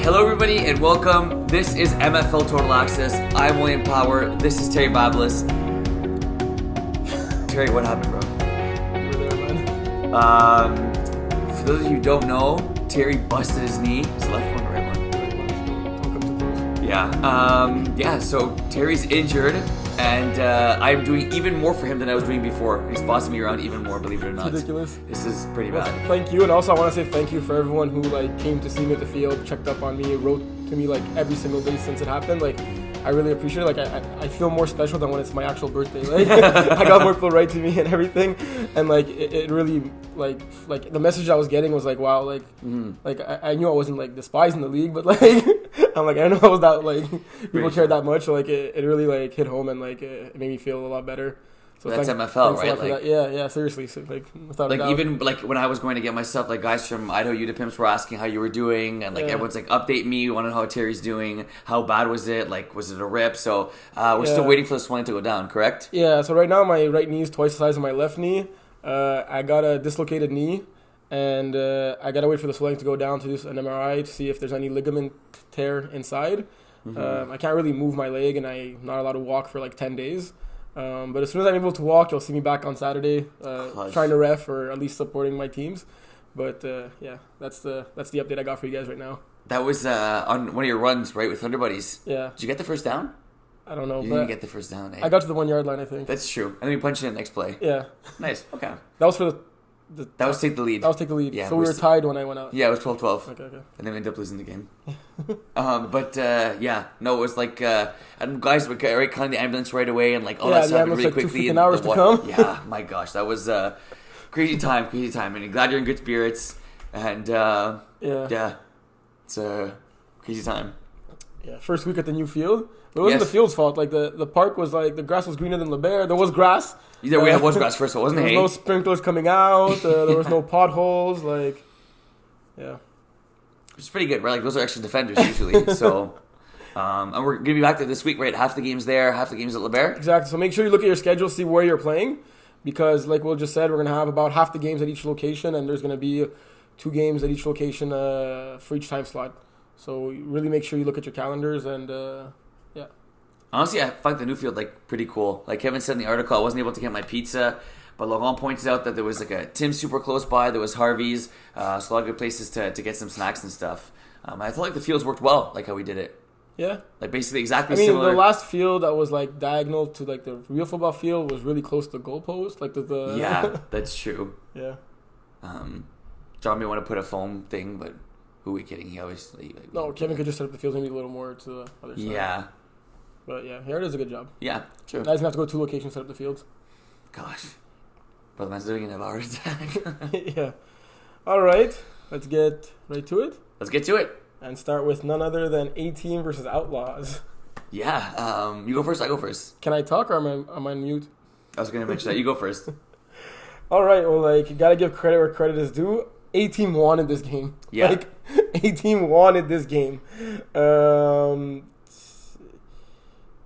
Hello everybody and welcome. This is MFL Total Access. I'm William Power. This is Terry Bablis. Terry, what happened, bro? You were there, man. For those of you who don't know, Terry busted his knee. Is the left one or right one? Don't come too close. Yeah. So Terry's injured and I'm doing even more for him than I was doing before. He's bossing me around even more, believe it or not. It's ridiculous. This is pretty bad. Thank you, and also I want to say thank you for everyone who came to see me at the field, checked up on me, wrote to me every single day since it happened. I really appreciate it. I feel more special than when it's my actual birthday. I got more people write to me and everything, and it really the message I was getting was wow, I knew I wasn't despising the league, but I'm I didn't know I was that people cared that much. So it really hit home, and it made me feel a lot better. So that's MFL, right? Yeah, seriously. So, without a doubt. Even when I was going to get my stuff, guys from Idaho UW were asking how you were doing, and everyone's update me, wanted how Terry's doing, how bad was it, was it a rip? So we're still waiting for the swelling to go down, correct? Yeah. So right now my right knee is twice the size of my left knee. I got a dislocated knee, and I gotta wait for the swelling to go down to do an MRI to see if there's any ligament tear inside. I can't really move my leg, and I'm not allowed to walk for 10 days. But as soon as I'm able to walk, you'll see me back on Saturday, trying to ref or at least supporting my teams. But that's the update I got for you guys right now. That was on one of your runs, right, with Thunder Buddies. Yeah. Did you get the first down? I don't know. You didn't get the first down. Eh? I got to the 1 yard line, I think. That's true. And then we punched it in the next play. Yeah. Nice. Okay. That was for that was take the lead. That was take the lead. Yeah, so we were tied when I went out. Yeah, it was 12-12. Okay. And then we ended up losing the game. No, it was and guys were calling the ambulance right away and all that stuff really quickly. 2 hours to come. Yeah, my gosh, that was crazy time. And I'm glad you're in good spirits. And it's a crazy time. Yeah, first week at the new field. It wasn't the field's fault. The park was the grass was greener than LeBert. There was grass. There was grass first of all, wasn't there? There was no sprinklers coming out. There was no potholes. Yeah. Which is pretty good, right? those are extra defenders usually. So, and we're going to be back there this week, right? Half the game's there, half the game's at LeBert. Exactly. So make sure you look at your schedule, see where you're playing. Because Will just said, we're going to have about half the games at each location. And there's going to be 2 games at each location for each time slot. So really make sure you look at your calendars and... Honestly, I find the new field pretty cool. Kevin said in the article, I wasn't able to get my pizza, but Laurent pointed out that there was a Tim's super close by. There was Harvey's, so a lot of good places to get some snacks and stuff. I felt the fields worked well, how we did it. Yeah, basically exactly similar. The last field that was diagonal to the real football field was really close to the goalpost. Yeah, that's true. Yeah. John may want to put a foam thing, but who are we kidding? He always no. Kevin could just set up the field maybe a little more to the other side. Yeah. But yeah, here it is a good job. Yeah, true. Guys gonna have to go 2 locations to set up the fields. Gosh. Brother man's doing an hour attack. Yeah. Alright, let's get right to it. Let's get to it. And start with none other than A-Team versus Outlaws. Yeah. You go first, I go first. Can I talk or am I on mute? I was gonna mention that. You go first. Alright, well you gotta give credit where credit is due. A-Team wanted this game. Yeah. A-Team wanted this game.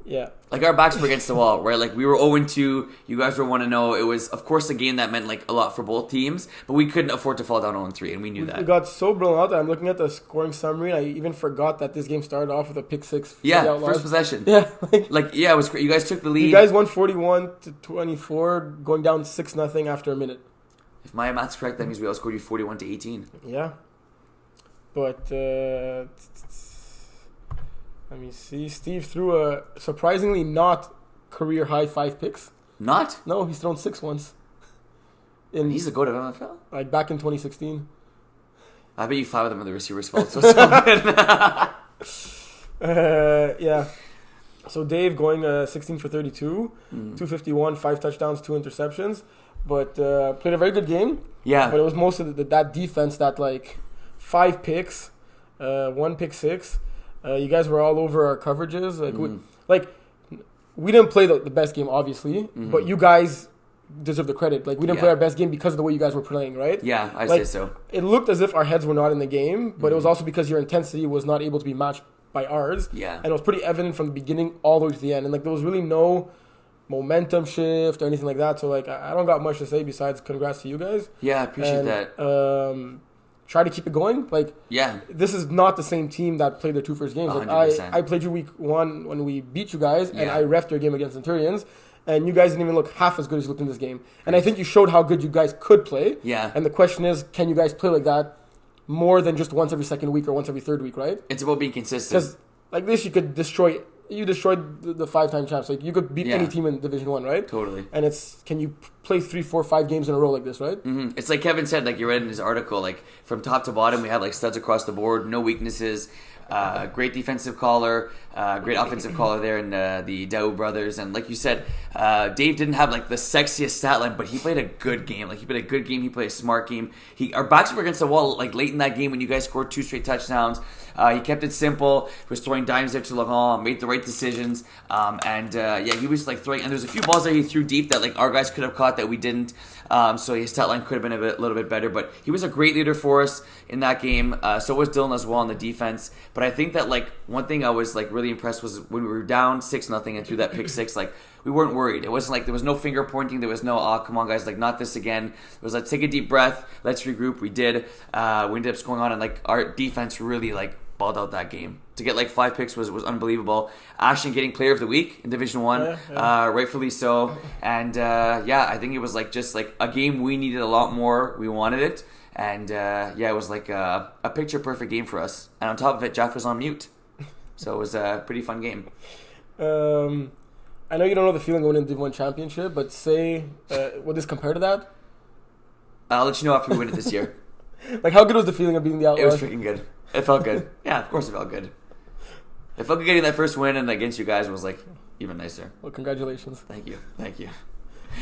Yeah. Our backs were against the wall, right? We were 0-2. You guys were 1-0. It was, of course, a game that meant a lot for both teams, but we couldn't afford to fall down 0-3, and we knew that. We got so blown out that I'm looking at the scoring summary, and I even forgot that this game started off with a pick 6. Yeah, first possession. Yeah. It was great. You guys took the lead. You guys won 41-24, going down 6-0 after a minute. If my math's correct, that means we outscored you 41-18. Yeah. But, let me see. Steve threw a surprisingly not career high 5 picks. Not? No, he's thrown 6 once. He's the GOAT of MFL? Back in 2016. I bet you 5 of them are the receiver's fault, so it's all good. Yeah. So Dave going 16 for 32, 251, 5 touchdowns, 2 interceptions. But played a very good game. Yeah. But it was most of that defense that 5 picks, 1 pick 6. You guys were all over our coverages. We didn't play the best game, obviously, but you guys deserve the credit. We didn't play our best game because of the way you guys were playing, right? Yeah, I'd say so. It looked as if our heads were not in the game, but it was also because your intensity was not able to be matched by ours. Yeah. And it was pretty evident from the beginning all the way to the end. And there was really no momentum shift or anything like that. So I don't got much to say besides congrats to you guys. Yeah, I appreciate that. try to keep it going. Like, Yeah. this is not the same team that played their two first games. Like, 100%. I played you week 1 when we beat you guys, and Yeah. I refed your game against Centurions, and you guys didn't even look half as good as you looked in this game. And I think you showed how good you guys could play. Yeah. And the question is, can you guys play like that more than just once every second week or once every third week, right? It's about being consistent. Because like this, you could destroy. You destroyed the 5-time champs. Like, you could beat any team in Division 1, right? Totally. And it's, can you play 3, 4, 5 games in a row like this, right? Mm-hmm. It's like Kevin said, like you read in his article, like from top to bottom, we had like studs across the board, no weaknesses. Great defensive caller, great offensive caller there in the Dow brothers, and like you said, Dave didn't have like the sexiest stat line, but he played a good game. Like, he played a good game. He played a smart game. Our backs were against the wall like late in that game when you guys scored 2 straight touchdowns. He kept it simple. Was throwing dimes there to Laurent, made the right decisions, and he was like throwing. And there's a few balls that he threw deep that like our guys could have caught that we didn't. So his stat line could have been a little bit better, but he was a great leader for us in that game. So was Dylan as well on the defense. But I think that like one thing I was like really impressed was when we were down 6-0 and threw that pick six, like we weren't worried. It wasn't like there was no finger pointing. There was no, oh, come on guys, like not this again. It was like, take a deep breath. Let's regroup. We did. We ended up scoring on, and like our defense really like balled out that game. To get like 5 picks was unbelievable. Ashton getting player of the week in Division 1, rightfully so. And I think it was like just like a game we needed a lot more. We wanted it. And it was like a picture perfect game for us. And on top of it, Jeff was on mute. So it was a pretty fun game. I know you don't know the feeling going into Div 1 championship, but say, would this compare to that? I'll let you know after we win it this year. Like, how good was the feeling of beating the Outlaws? It was freaking good. It felt good. Yeah, of course it felt good. It felt good getting that first win, and against you guys was like even nicer. Well, congratulations. Thank you. It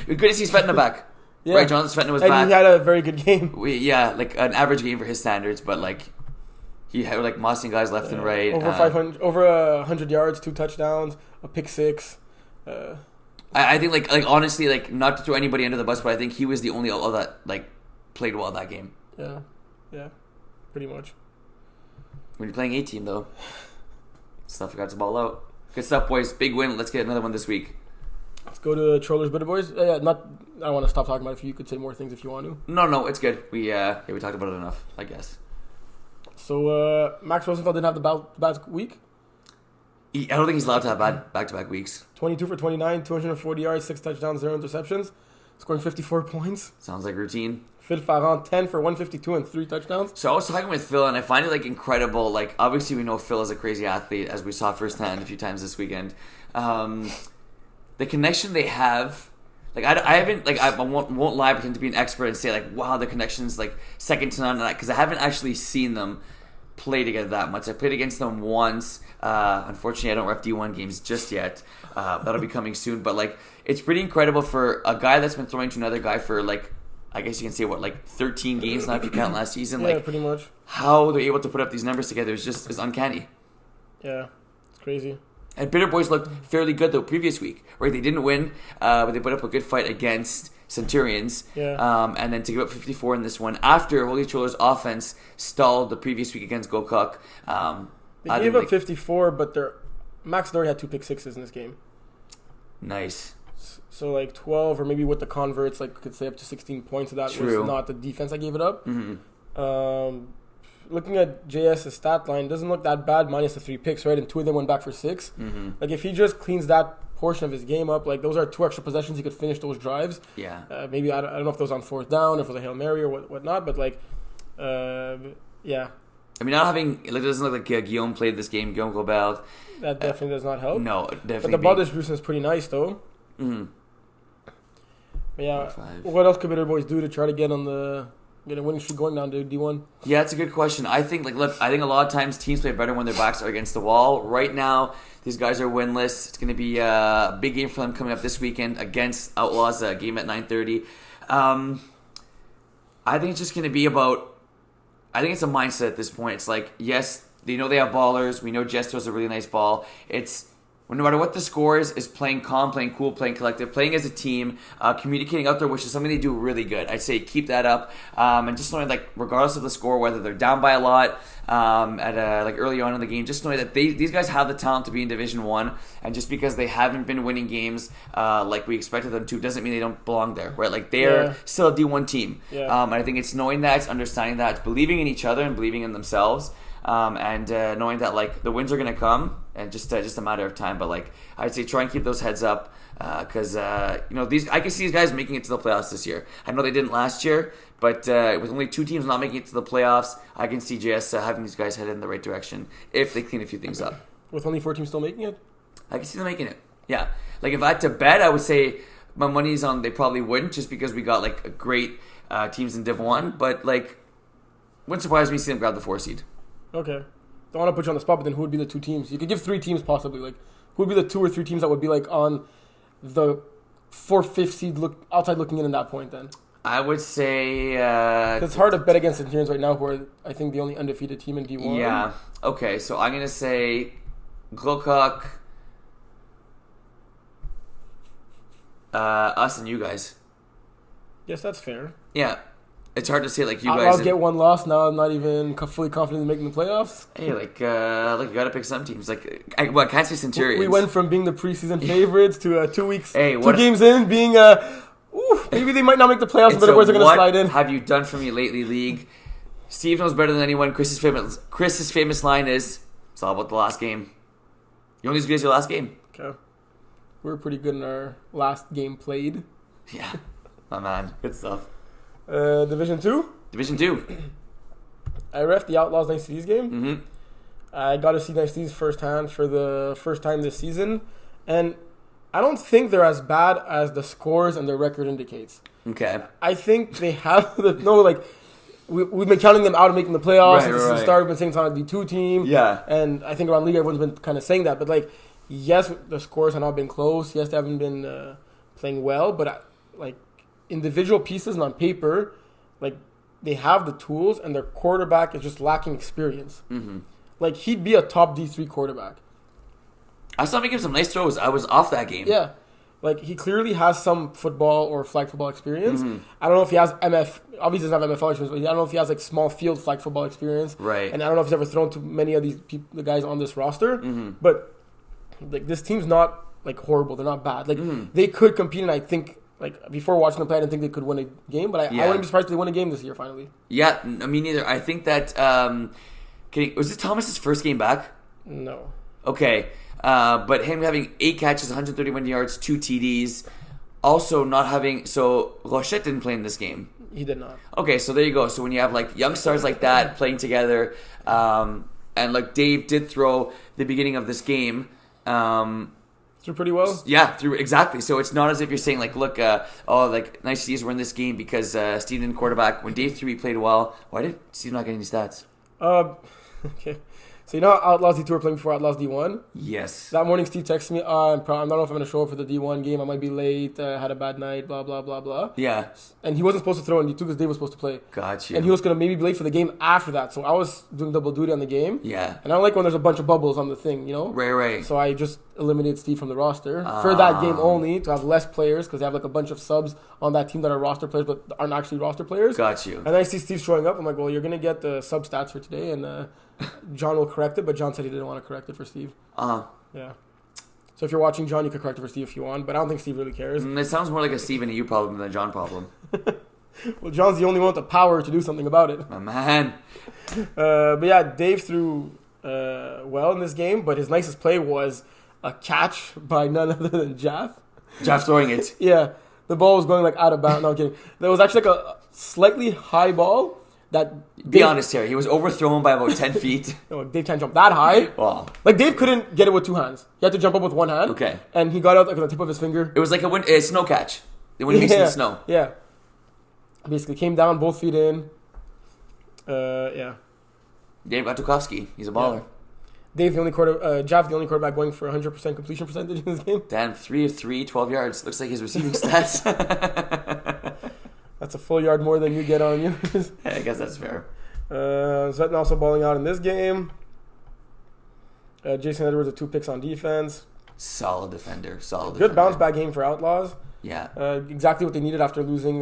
was good to see Svetna back. Yeah. Right, Jonathan Svetna was and back. And he had a very good game. Like an average game for his standards, but like he had like mossing guys left and right. Over 100 yards, 2 touchdowns, a pick 6. I think like honestly, like not to throw anybody under the bus, but I think he was the only outlaw that like played well that game. Yeah, pretty much. When you're playing A-team though, stuff got to ball out. Good stuff, boys. Big win. Let's get another one this week. Let's go to Trollers Bitter Boys. I don't want to stop talking about it. If you could say more things if you want to. No, it's good. We talked about it enough, I guess. So Max Rosenfeld didn't have the bad week. I don't think he's allowed to have bad back-to-back weeks. 22 for 29, 240 yards, 6 touchdowns, 0 interceptions, scoring 54 points. Sounds like routine. Phil Farran, 10 for 152 and 3 touchdowns. So I was talking with Phil, and I find it like incredible. Like, obviously we know Phil is a crazy athlete, as we saw firsthand a few times this weekend. The connection they have, like I haven't, like I won't lie, pretend to be an expert and say like, wow, the connection's like second to none, because I haven't actually seen them play together that much. I played against them once. Unfortunately, I don't ref D1 games just yet. That'll be coming soon. But like, it's pretty incredible for a guy that's been throwing to another guy for like, I guess you can say like 13 games now if you count last season. Yeah, like pretty much. How they're able to put up these numbers together is uncanny. Yeah, it's crazy. And Bitter Boys looked fairly good the previous week, right? They didn't win, but they put up a good fight against Centurions. Yeah. And then to give up 54 in this one after Holy Trollers' offense stalled the previous week against Gokuk. They gave up 54, but Max already had 2 pick 6s in this game. Nice. So like 12, or maybe with the converts, like could say up to 16 points of that. True. Was not the defense that gave it up. Mm-hmm. Looking at JS's stat line, doesn't look that bad minus the 3 picks, right? And 2 of them went back for 6. Mm-hmm. Like, if he just cleans that portion of his game up, like those are 2 extra possessions, he could finish those drives. Yeah. Maybe I don't know if those on 4th down, if it was a Hail Mary or whatnot, but like, yeah. I mean, not having, like, it doesn't look like Guillaume played this game, Guillaume Gobert. That definitely does not help. No, definitely. But the ball distribution is pretty nice, though. Mm-hmm. But yeah, what else could Bitter Boys do to try to get a winning streak going down to D1? Yeah, it's a good question. I think, like, look, I think a lot of times teams play better when their backs are against the wall. Right now, these guys are winless. It's going to be a big game for them coming up this weekend against Outlaws, a game at 9:30. I think it's just going to be about, I think it's a mindset at this point. It's like, yes, they know they have ballers. We know Jesto's a really nice ball. It's no matter what the score is playing calm, playing cool, playing collective, playing as a team, communicating out there, which is something they do really good. I'd say keep that up, and just knowing like regardless of the score, whether they're down by a lot like early on in the game, just knowing that these guys have the talent to be in Division 1, and just because they haven't been winning games like we expected them to, doesn't mean they don't belong there, right? Like they're still a D1 team. And I think it's knowing that, it's understanding that, it's believing in each other and believing in themselves. And knowing that like the wins are gonna come, and just a matter of time. But like I'd say, try and keep those heads up, because I can see these guys making it to the playoffs this year. I know they didn't last year, but with only 2 teams not making it to the playoffs, I can see JS having these guys headed in the right direction if they clean a few things up. With only 4 teams still making it, I can see them making it. Yeah, like if I had to bet, I would say my money's on they probably wouldn't, just because we got like a great teams in Div 1. But like, wouldn't surprise me to see them grab the 4 seed. Okay. Don't want to put you on the spot, but then who would be the 2 teams? You could give 3 teams possibly. Like, who would be the 2 or 3 teams that would be like on the 4th, 5th seed outside looking in that point then? I would say... it's hard to bet against the Centurions right now, who are, I think, the only undefeated team in D1. Yeah. Okay, so I'm going to say Glokok, us and you guys. Yes, that's fair. Yeah. It's hard to say like you I'll guys. get 1 loss now. I'm not even fully confident in making the playoffs. Hey, like you gotta pick some teams. Like I can't say Centurions. We went from being the preseason favorites to 2 weeks, hey, 2 games in, being maybe they might not make the playoffs, but the boys are gonna slide in. What have you done for me lately, league? Steve knows better than anyone. Chris's famous line is, "It's all about the last game. You only as good as your last game." Okay, we were pretty good in our last game played. Yeah, my man, good stuff. Division 2? Division 2. I ref the Outlaws Nice Cities game. Mm-hmm. I got to see Nice Cities firsthand for the first time this season. And I don't think they're as bad as the scores and their record indicates. Okay. I think they have we've been counting them out of making the playoffs since the start. We've been saying it's on a D2 team. Yeah. And I think around league everyone's been kind of saying that. But like, yes, the scores have not been close. Yes, they haven't been playing well. But individual pieces and on paper, like they have the tools, and their quarterback is just lacking experience. Mm-hmm. Like he'd be a top D3 quarterback. I saw him making some nice throws. I was off that game. Yeah, like he clearly has some football or flag football experience. Mm-hmm. I don't know if he has obviously doesn't have MFL experience, but I don't know if he has like small field flag football experience. Right. And I don't know if he's ever thrown to many of these the guys on this roster. Mm-hmm. But like this team's not like horrible. They're not bad. Like they could compete, and I think. Like, before watching them play, I didn't think they could win a game, but I wouldn't be surprised if they win a game this year, finally. Yeah, me neither. I think that, was it Thomas's first game back? No. Okay, but him having 8 catches, 131 yards, 2 TDs, also not having, so Rochette didn't play in this game. He did not. Okay, so there you go. So when you have, like, young stars like that playing together, and, like, Dave did throw the beginning of this game, threw pretty well? Yeah, through exactly. So it's not as if you're saying like, look, Nice Cities were in this game because Steve didn't quarterback. When Dave threw, he played well. Why did Steve not get any stats? Okay. So you know how Outlaws D2 were playing before Outlaws D1? Yes. That morning, Steve texted me, I don't know if I'm going to show up for the D1 game. I might be late. Had a bad night, blah, blah, blah, blah. Yeah. And he wasn't supposed to throw in D2 because Dave was supposed to play. Gotcha. And he was going to maybe be late for the game after that. So I was doing double duty on the game. Yeah. And I don't like when there's a bunch of bubbles on the thing, you know? Right. So I just eliminated Steve from the roster for that game only to have less players because they have like a bunch of subs on that team that are roster players but aren't actually roster players. Got you. And then I see Steve showing up. I'm like, well, you're going to get the sub stats for today. And John will correct it. But John said he didn't want to correct it for Steve. Yeah. So if you're watching John, you can correct it for Steve if you want. But I don't think Steve really cares. It sounds more like a Steve and a you problem than a John problem. Well, John's the only one with the power to do something about it. My man. But yeah, Dave threw well in this game. But his nicest play was a catch by none other than Jaff. Jaff throwing it. Yeah. The ball was going like out of bounds. No, I'm kidding. There was actually like a slightly high ball that... Be honest here. He was overthrown by about 10 feet. No, Dave can't jump that high. Wow. Like, Dave couldn't get it with 2 hands. He had to jump up with 1 hand. Okay. And he got out like on the tip of his finger. It was like a snow catch. They wouldn't mix in the snow. Yeah. Basically came down, both feet in. Yeah. Dave Gatukovsky. He's a baller. Yeah. Dave, Jav, the only quarterback going for 100% completion percentage in this game. Dan, 3 of 3, 12 yards. Looks like his receiving stats. That's a full yard more than you get on yours. Yeah, I guess that's fair. Svetton also balling out in this game. Jason Edwards with 2 picks on defense. Solid defender. Good bounce back game for Outlaws. Yeah. Exactly what they needed after losing,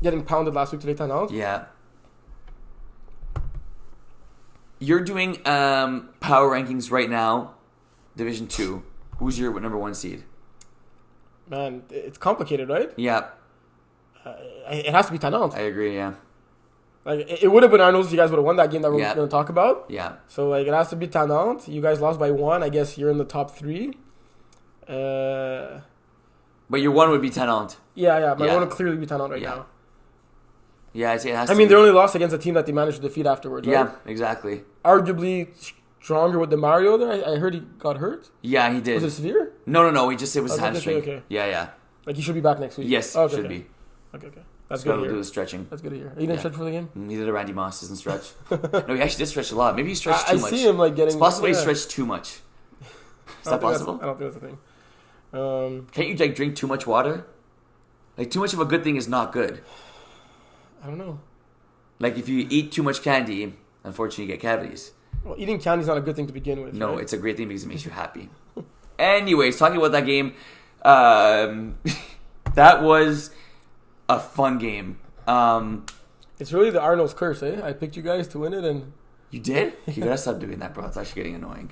getting pounded last week to Les Tannants. Yeah. You're doing power rankings right now, Division 2. Who's your number 1 seed? Man, it's complicated, right? Yeah. It has to be Tannant. I agree, yeah. Like, it would have been Arnold's if you guys would have won that game that we're going to talk about. Yeah. So, like, it has to be Tannant. You guys lost by 1. I guess you're in the top 3. But your 1 would be Tannant. Yeah. My 1 would clearly be Tannant right now. Yeah, it has to be. They only lost against a team that they managed to defeat afterwards, right? Yeah, exactly. Arguably stronger with DeMario there. I heard he got hurt. Yeah, he did. Was it severe? No. He just, it was hamstring. Okay. Yeah. Like, he should be back next week? Yes, should be. Okay. That's good to hear. Do the stretching. That's good to hear. He didn't stretch for the game? He did a Randy Moss, doesn't stretch. No, he actually did stretch a lot. Maybe he stretched too much. I see him, like, getting... It's possible he stretched too much. Is that possible? I don't think that's a thing. Can't you, like, drink too much water? Like, too much of a good thing is not good. I don't know. Like, if you eat too much candy, unfortunately, you get cavities. Well, eating candy is not a good thing to begin with. No, right? It's a great thing because it makes you happy. Anyways, talking about that game, that was a fun game. It's really the Arnold's curse, eh? I picked you guys to win it, and... You did? You gotta stop doing that, bro. It's actually getting annoying.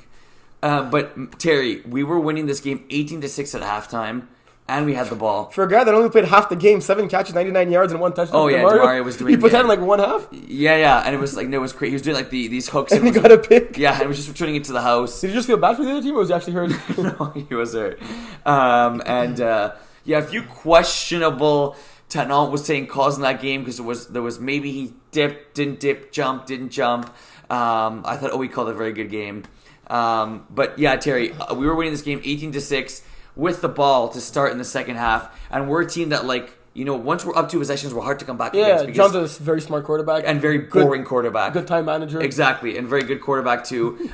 But, Terry, we were winning this game 18-6 at halftime. And we had the ball. For a guy that only played half the game, 7 catches, 99 yards, and 1 touchdown. Oh, yeah, DeMario was doing... He put that in like one half? Yeah. And it was like, no, it was crazy. He was doing like these hooks. And he got a pick? Yeah, and it was just returning it to the house. Did he just feel bad for the other team, or was he actually hurt? No, he was hurt. A few questionable... Tannant was saying calls in that game because there was maybe he dipped, didn't dip, jumped, didn't jump. I thought, he called a very good game. But yeah, Terry, we were winning this game 18-6 with the ball to start in the second half, and we're a team that, like, you know, once we're up 2 possessions, we're hard to come back against. Yeah, John's a very smart quarterback. And very boring quarterback. Good time manager. Exactly, and very good quarterback too.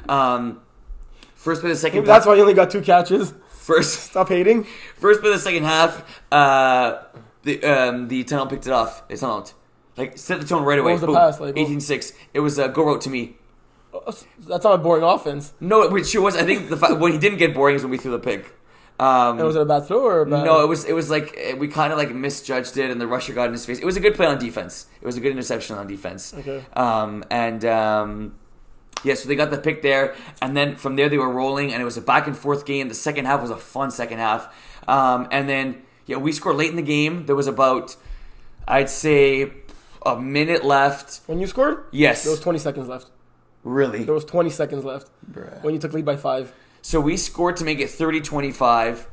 First play of the second half. That's why he only got 2 catches. Stop hating. First play of the second half, the Tannant picked it off. It's Tannant. Like, set the tone right away. What was the pass? Like, 18-6. It was go route to me. That's not a boring offense. No, it sure was. I think when he didn't get boring is when we threw the pick. And was it a bad throw or a bad... No, it was like we kind of like misjudged it, and the rusher got in his face. It was a good play on defense. It was a good interception on defense. Okay. So they got the pick there, and then from there they were rolling, and it was a back and forth game. The second half was a fun second half, and then we scored late in the game. There was about, I'd say, a minute left. When you scored? Yes. There was 20 seconds left. Really? There was 20 seconds left. Bruh. When you took lead by 5. So we scored to make it 30-25.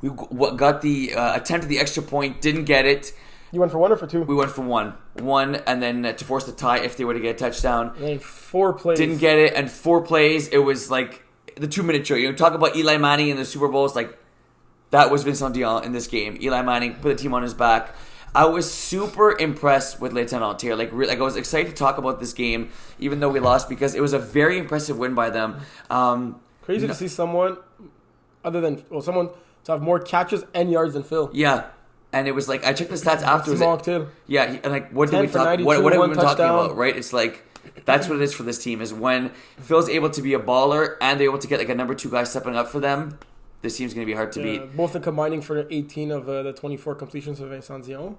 We got the attempt at the extra point, didn't get it. You went for 1 or for 2? We went for 1. 1, and then to force the tie if they were to get a touchdown. And then 4 plays. Didn't get it, and 4 plays. It was like the 2-minute drill. You know, talk about Eli Manning in the Super Bowls, like that was Vincent Dion in this game. Eli Manning put the team on his back. I was super impressed with Les Tannant here. Like I was excited to talk about this game, even though we lost, because it was a very impressive win by them. Crazy to see someone, someone to have more catches and yards than Phil. Yeah, and it was like I checked the stats afterwards. Small too. Yeah, and like what did we talk? What have we been talking about? Right? It's like that's what it is for this team. Is when Phil's able to be a baller and they're able to get like a number 2 guy stepping up for them. This team's going to be hard to beat. Both in combining for 18 of the 24 completions of Vincent Dion.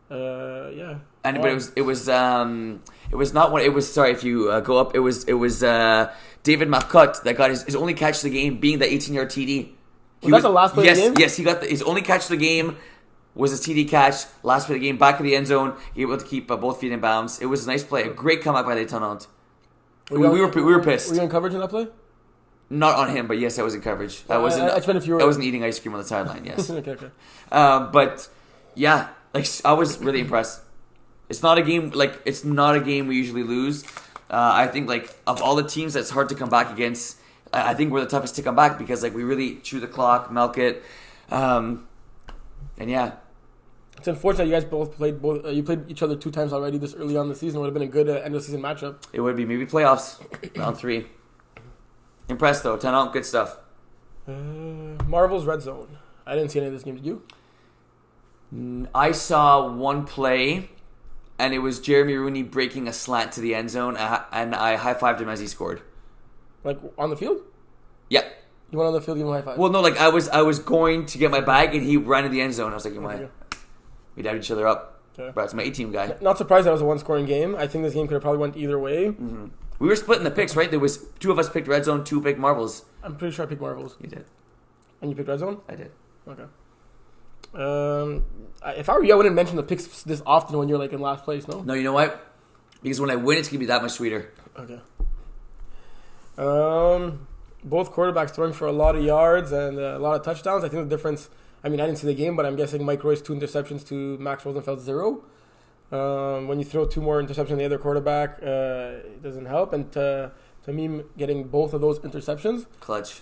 Yeah. And but it was not what it was. Sorry, if you go up, it was David Marcotte that got his only catch of the game, being the 18-yard TD. Was that the last play of the game? Yes, he got his only catch of the game was his TD catch. Last play of the game, back of the end zone, able to keep both feet in bounds. It was a nice play, a great comeback by Les Tannant. We were pissed. Were you in coverage in that play? Not on him, but yes, I was in coverage. I wasn't eating ice cream on the sideline. Yes. Okay. But yeah, like I was really impressed. It's not a game we usually lose. I think like of all the teams that's hard to come back against, I think we're the toughest to come back because like we really chew the clock, milk it, and yeah. It's unfortunate you guys played each other 2 times already this early on in the season. It would have been a good end of the season matchup. It would be maybe playoffs round 3. Impressed though, Tannant, good stuff. Marvel's Red Zone. I didn't see any of this game. Did you? I saw one play, and it was Jeremy Rooney breaking a slant to the end zone, and I high-fived him as he scored. Like on the field? Yep. You went on the field, give him a high five. Well, no, like I was going to get my bag, and he ran to the end zone. I was like, we dabbed each other up. Okay. Bro, it's my A-team guy. Not surprised that was a one-scoring game. I think this game could have probably went either way. Mm-hmm. We were splitting the picks, right? There was 2 of us picked red zone, 2 picked marbles. I'm pretty sure I picked marbles. You did. And you picked red zone? I did. Okay. If I were you, I wouldn't mention the picks this often when you're like in last place, no? No, you know what? Because when I win, it's going to be that much sweeter. Okay. Both quarterbacks throwing for a lot of yards and a lot of touchdowns. I think the difference, I mean, I didn't see the game, but I'm guessing Mike Royce 2 interceptions to Max Rosenfeld 0. When you throw 2 more interceptions than the other quarterback, it doesn't help. And Tamim getting both of those interceptions. Clutch.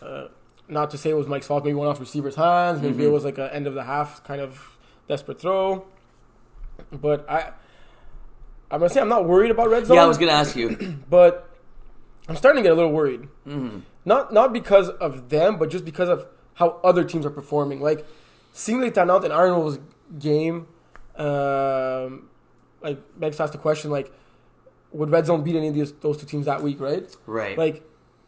Not to say it was Mike's fault. Maybe one off receiver's hands. Maybe it was like an end of the half kind of desperate throw. But I'm going to say I'm not worried about red zone. Yeah, I was going to ask you. But I'm starting to get a little worried. Mm-hmm. Not because of them, but just because of how other teams are performing. Like, seeing les Tannantes in Arnold's game, like, begs to ask the question, like, would red zone beat any of those 2 teams that week, right? Right. Like,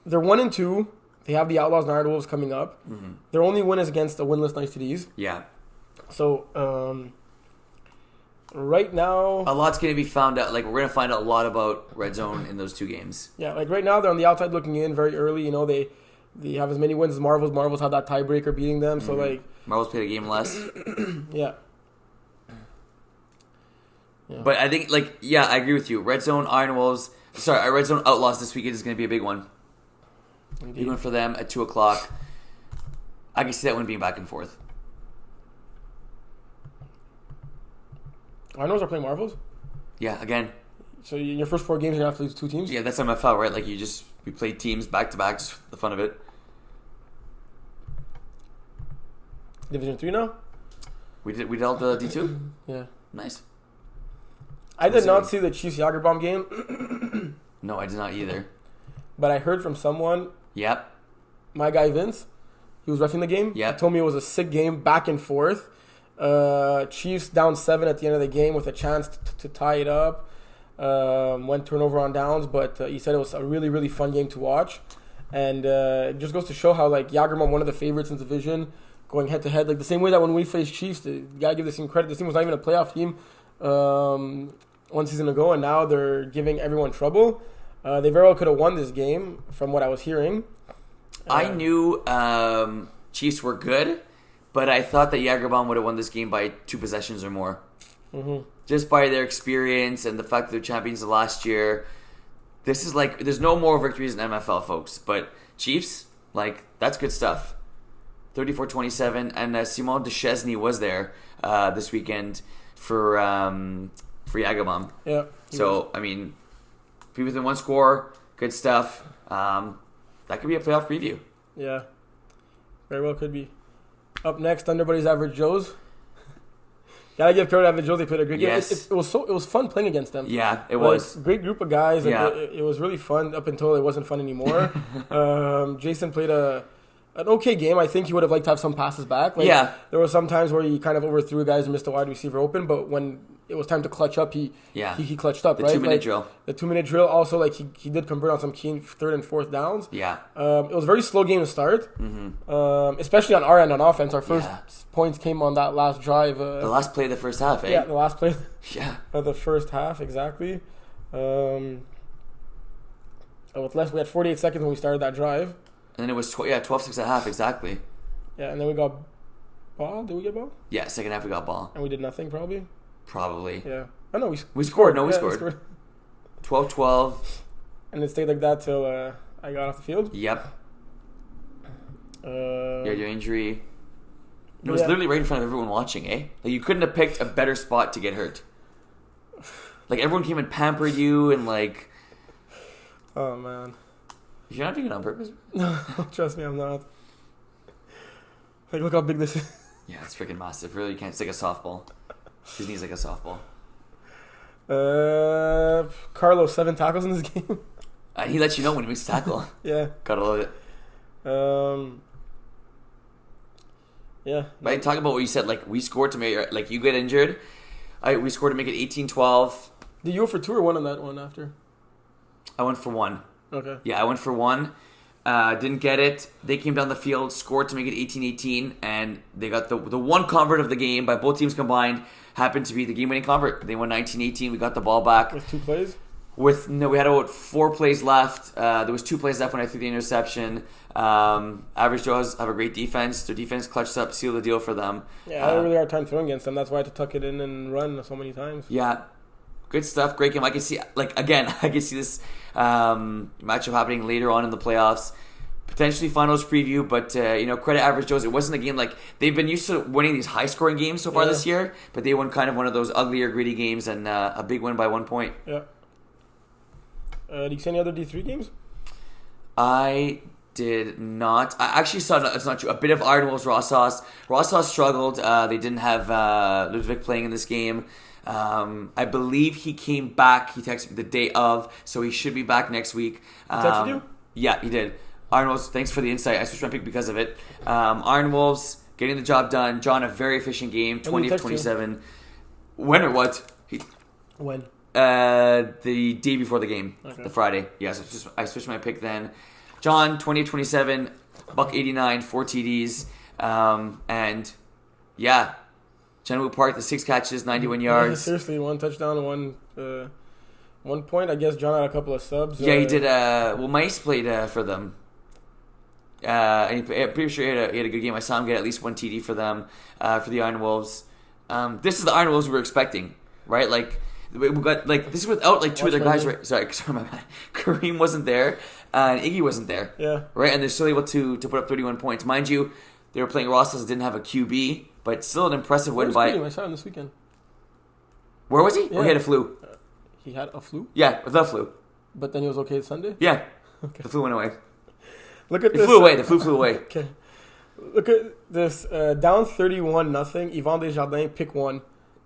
they're 1-2. They have the Outlaws and Iron Wolves coming up. Mm-hmm. Their only win is against the winless Nice TDs. Yeah. So, right now... A lot's going to be found out. Like, we're going to find out a lot about red zone in those 2 games. Yeah, like right now they're on the outside looking in very early. You know, they have as many wins as Marvels. Marvels had that tiebreaker beating them. So, like... Marvels played a game less. Yeah. But I think, like, yeah, I agree with you. Red Zone Red Zone Outlaws this weekend is going to be a big one. Indeed. Big one for them at 2 o'clock. I can see that one being back and forth. Arnold's are playing Marvels? Yeah, again. So in your first 4 games, you're going to have to lose 2 teams? Yeah, that's MFL, right? Like, we play teams back to back, just for the fun of it. Division 3 now? We dealt the D2? Yeah. Nice. I did not see the Chiefs Jagerbomb game. No, I did not either. But I heard from someone, Yep. my guy Vince, he was reffing the game. Yep. He told me it was a sick game, back and forth. Chiefs down 7 at the end of the game with a chance to tie it up. Went turnover on downs, but he said it was a really, really fun game to watch. And it just goes to show how, like, Jagerbomb, one of the favorites in the division, going head-to-head. Like, the same way that when we faced Chiefs, you got to give this team credit. This team was not even a playoff team 1 season ago, and now they're giving everyone trouble. They very well could have won this game, from what I was hearing. I knew Chiefs were good, but I thought that Jagerbomb would have won this game by 2 possessions or more. Mm-hmm. Just by their experience and the fact that they're champions of last year. This is like, there's no more victories in MFL, folks. But Chiefs, like, that's good stuff. 34-27, and Simon Deschesney was there this weekend for Jagerbomb. Yeah. So, I mean, be within 1 score, good stuff. That could be a playoff preview. Yeah. Very well could be. Up next, Thunderbuddies Average Joes. Gotta give credit to Average Joes. They played a great game. Yes. It was fun playing against them. Yeah, it was. Great group of guys. Yeah. It was really fun up until it wasn't fun anymore. Jason played an okay game. I think he would have liked to have some passes back. Like, Yeah. There were some times where he kind of overthrew guys and missed a wide receiver open, but when it was time to clutch up, he clutched up, The right? 2-minute like, drill. The 2-minute drill. Also, like, he did convert on some key 3rd and 4th downs. Yeah. It was a very slow game to start, especially on our end on offense. Our first Yeah. points came on that last drive. The last play of the first half, eh? Yeah, the last play Yeah. of the first half, exactly. With less, we had 48 seconds when we started that drive. And then it was 12-6 at half, exactly. Yeah, and then we got ball. Did we get ball? Yeah, second half we got ball. And we did nothing, probably. Probably. Yeah. Oh no, We scored. No, we Yeah, scored. 12-12. And it stayed like that till I got off the field. Yep. You had your injury. It was Yeah. literally right in front of everyone watching, eh? Like, you couldn't have picked a better spot to get hurt. Like, everyone came and pampered you and, like... Oh, man. You're not doing it on purpose? No, trust me, I'm not. Like, look how big this is. Yeah, it's freaking massive. Really, you can't. It's like a softball. His knee's like a softball. Carlos, 7 tackles in this game. He lets you know when he makes a tackle. Yeah. Gotta love it. Yeah. But talk about what you said. Like, we scored to make... Like, you get injured. We scored to make it 18-12. Did you go for 2 or 1 on that one after? I went for 1. Okay. Yeah, I went for 1. Didn't get it. They came down the field, scored to make it 18-18, and they got the one convert of the game by both teams combined. Happened to be the game-winning convert. They won 19-18. We got the ball back. With 2 plays? We had about 4 plays left. There was 2 plays left when I threw the interception. Average Joes have a great defense. Their defense clutched up, sealed the deal for them. Yeah, I had a really hard time throwing against them. That's why I had to tuck it in and run so many times. Yeah, good stuff. Great game. I can see, I can see this matchup happening later on in the playoffs. Potentially finals preview, but credit Average Joes. It wasn't a game like they've been used to winning these high-scoring games so far this year, but they won kind of one of those uglier, gritty games, and a big win by 1 point. Yeah. Do you see any other D3 games? I did not. I actually saw, it's not true, a bit of Iron Wolves Rosshaus. Rosshaus struggled. They didn't have Ludwig playing in this game. I believe he came back. He texted me the day of, so he should be back next week. He texted you? Yeah, he did. Iron Wolves, thanks for the insight. I switched my pick because of it. Iron Wolves getting the job done. John, a very efficient game, 20 of 27. When or what? When? The day before the game, okay. The Friday. Yes, I switched my pick then. John, 20 of 27, $189, 4 TDs. And yeah, Chenwu Park, the 6 catches, 91 yards. Seriously, 1 touchdown, 1 point. I guess John had a couple of subs. Yeah, he did. Mice played for them. And I'm pretty sure he had a good game. I saw him get at least 1 TD for them, for the Iron Wolves. This is the Iron Wolves we were expecting, right? Like, we got this is without 2 other guys. Right? Sorry, my bad. Kareem wasn't there, and Iggy wasn't there. Yeah. Right, and they're still able to put up 31 points. Mind you, they were playing Rosshaus, didn't have a QB, but still an impressive win by. I saw him this weekend. Where was he? Yeah. Oh, he had a flu. He had a flu? Yeah, the flu. But then he was okay Sunday? Yeah. Okay. The flu went away. Look at it this. Flew away. The flu flew away. Okay. Look at this. Down 31-0. Yvan Desjardins, pick 1.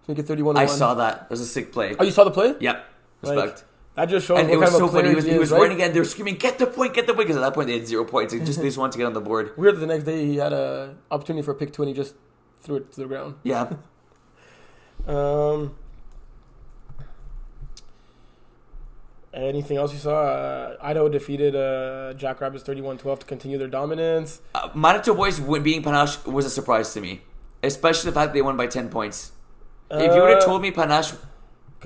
Make it 31-1. I saw that. It was a sick play. Oh, you saw the play? Yep. Respect. That just shows and what it was kind so of a player funny. He was right? running again. They were screaming, get the point, because at that point they had 0 points. They just wanted to get on the board. Weird that the next day he had an opportunity for a pick 2 and he just threw it to the ground. Yeah. Anything else you saw? Idaho defeated Jackrabbits 31-12 to continue their dominance. Manitoba Boys being Panache was a surprise to me, especially the fact that they won by 10 points. If you would have told me Panache...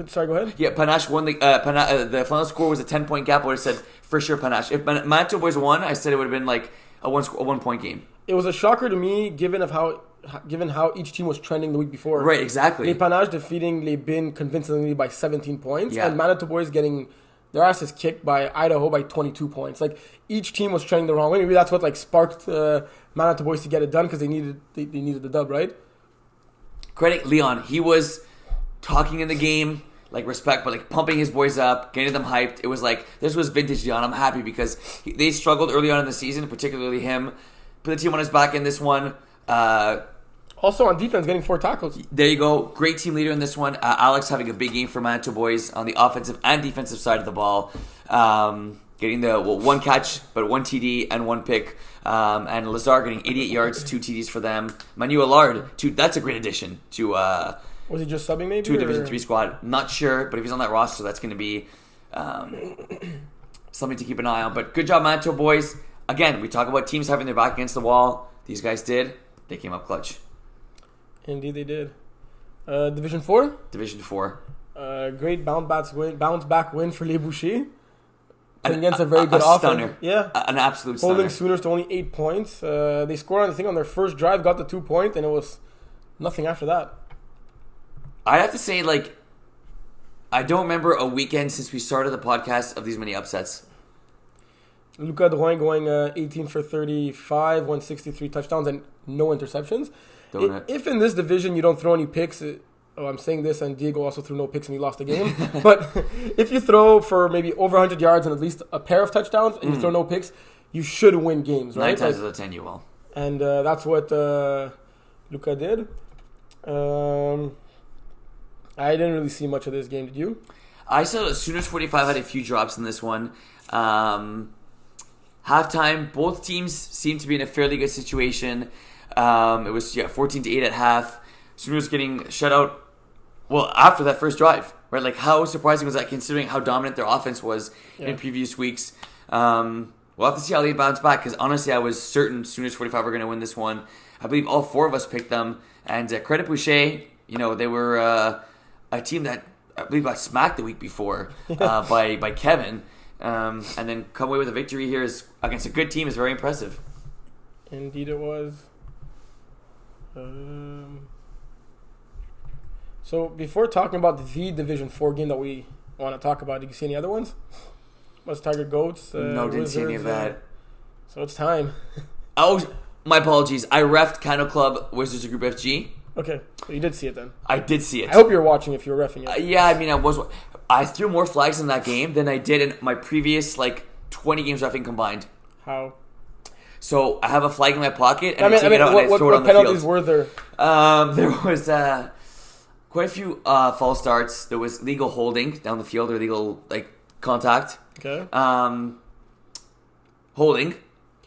Sorry, go ahead. Yeah, Panache won the final score was a 10-point gap. I would have said, for sure, Panache. If Manitoba Boys won, I said it would have been like a 1-point game. It was a shocker to me, given how each team was trending the week before. Right, exactly. Les Panache defeating Les Bin convincingly by 17 points, yeah. and Manitoba Boys getting their asses kicked by Idaho by 22 points. Like, each team was trending the wrong way. Maybe that's what sparked Manitoba Boys to get it done, because they needed the dub, right? Credit Leon. He was talking in the game, respect, but pumping his boys up, getting them hyped. It was this was vintage Leon. I'm happy because they struggled early on in the season, particularly him. Put the team on his back in this one. Also on defense, getting 4 tackles. There you go. Great team leader in this one. Alex having a big game for Manitoba Boys on the offensive and defensive side of the ball. Getting the 1 catch, but 1 TD and 1 pick. And Lazar getting 88 yards, 2 TDs for them. Manu Allard, that's a great addition to... was he just subbing maybe? To a Division 3 squad. Not sure, but if he's on that roster, that's going to be something to keep an eye on. But good job, Manitoba Boys. Again, we talk about teams having their back against the wall. These guys did. They came up clutch. Indeed, they did. Division 4? Division 4. Great bounce back win for Les Bouchers. Against a very good offense. Stunner. Yeah. An absolute stunner. Holding Sooners to only 8 points. They scored, on their first drive, got the 2 point, and it was nothing after that. I have to say, I don't remember a weekend since we started the podcast of these many upsets. Lucas Drouin going 18 for 35, 163 touchdowns, and no interceptions. If in this division you don't throw any picks, I'm saying this, and Diego also threw no picks and he lost the game. But if you throw for maybe over 100 yards and at least a pair of touchdowns, and you throw no picks, you should win games, right? 9 times out of 10 you will. And that's what Luca did. I didn't really see much of this game. Did you? I saw Sooners 45 had a few drops in this one. Halftime, both teams seemed to be in a fairly good situation. It was 14-8 at half. Sooners getting shut out. Well, after that first drive, right? How surprising was that, considering how dominant their offense was in previous weeks? We'll have to see how they bounce back, because honestly, I was certain Sooners 45 were going to win this one. I believe all 4 of us picked them. And credit Boucher, they were a team that I believe got smacked the week before by Kevin. And then come away with a victory here against a good team is very impressive. Indeed it was. So before talking about the Division 4 game that we want to talk about, did you see any other ones? Was Tiger Goats? No, didn't see any of that. So it's time. Oh, my apologies. I reffed Cano Club Wizards of Group FG. Okay, so you did see it then. I did see it. I hope you're watching if you're reffing it. Yeah, I mean, I threw more flags in that game than I did in my previous 20 games reffing combined. How? So I have a flag in my pocket, and I take it out and I throw it on the field. What penalties were there? There was quite a few false starts. There was legal holding down the field, or legal contact. Okay. Holding.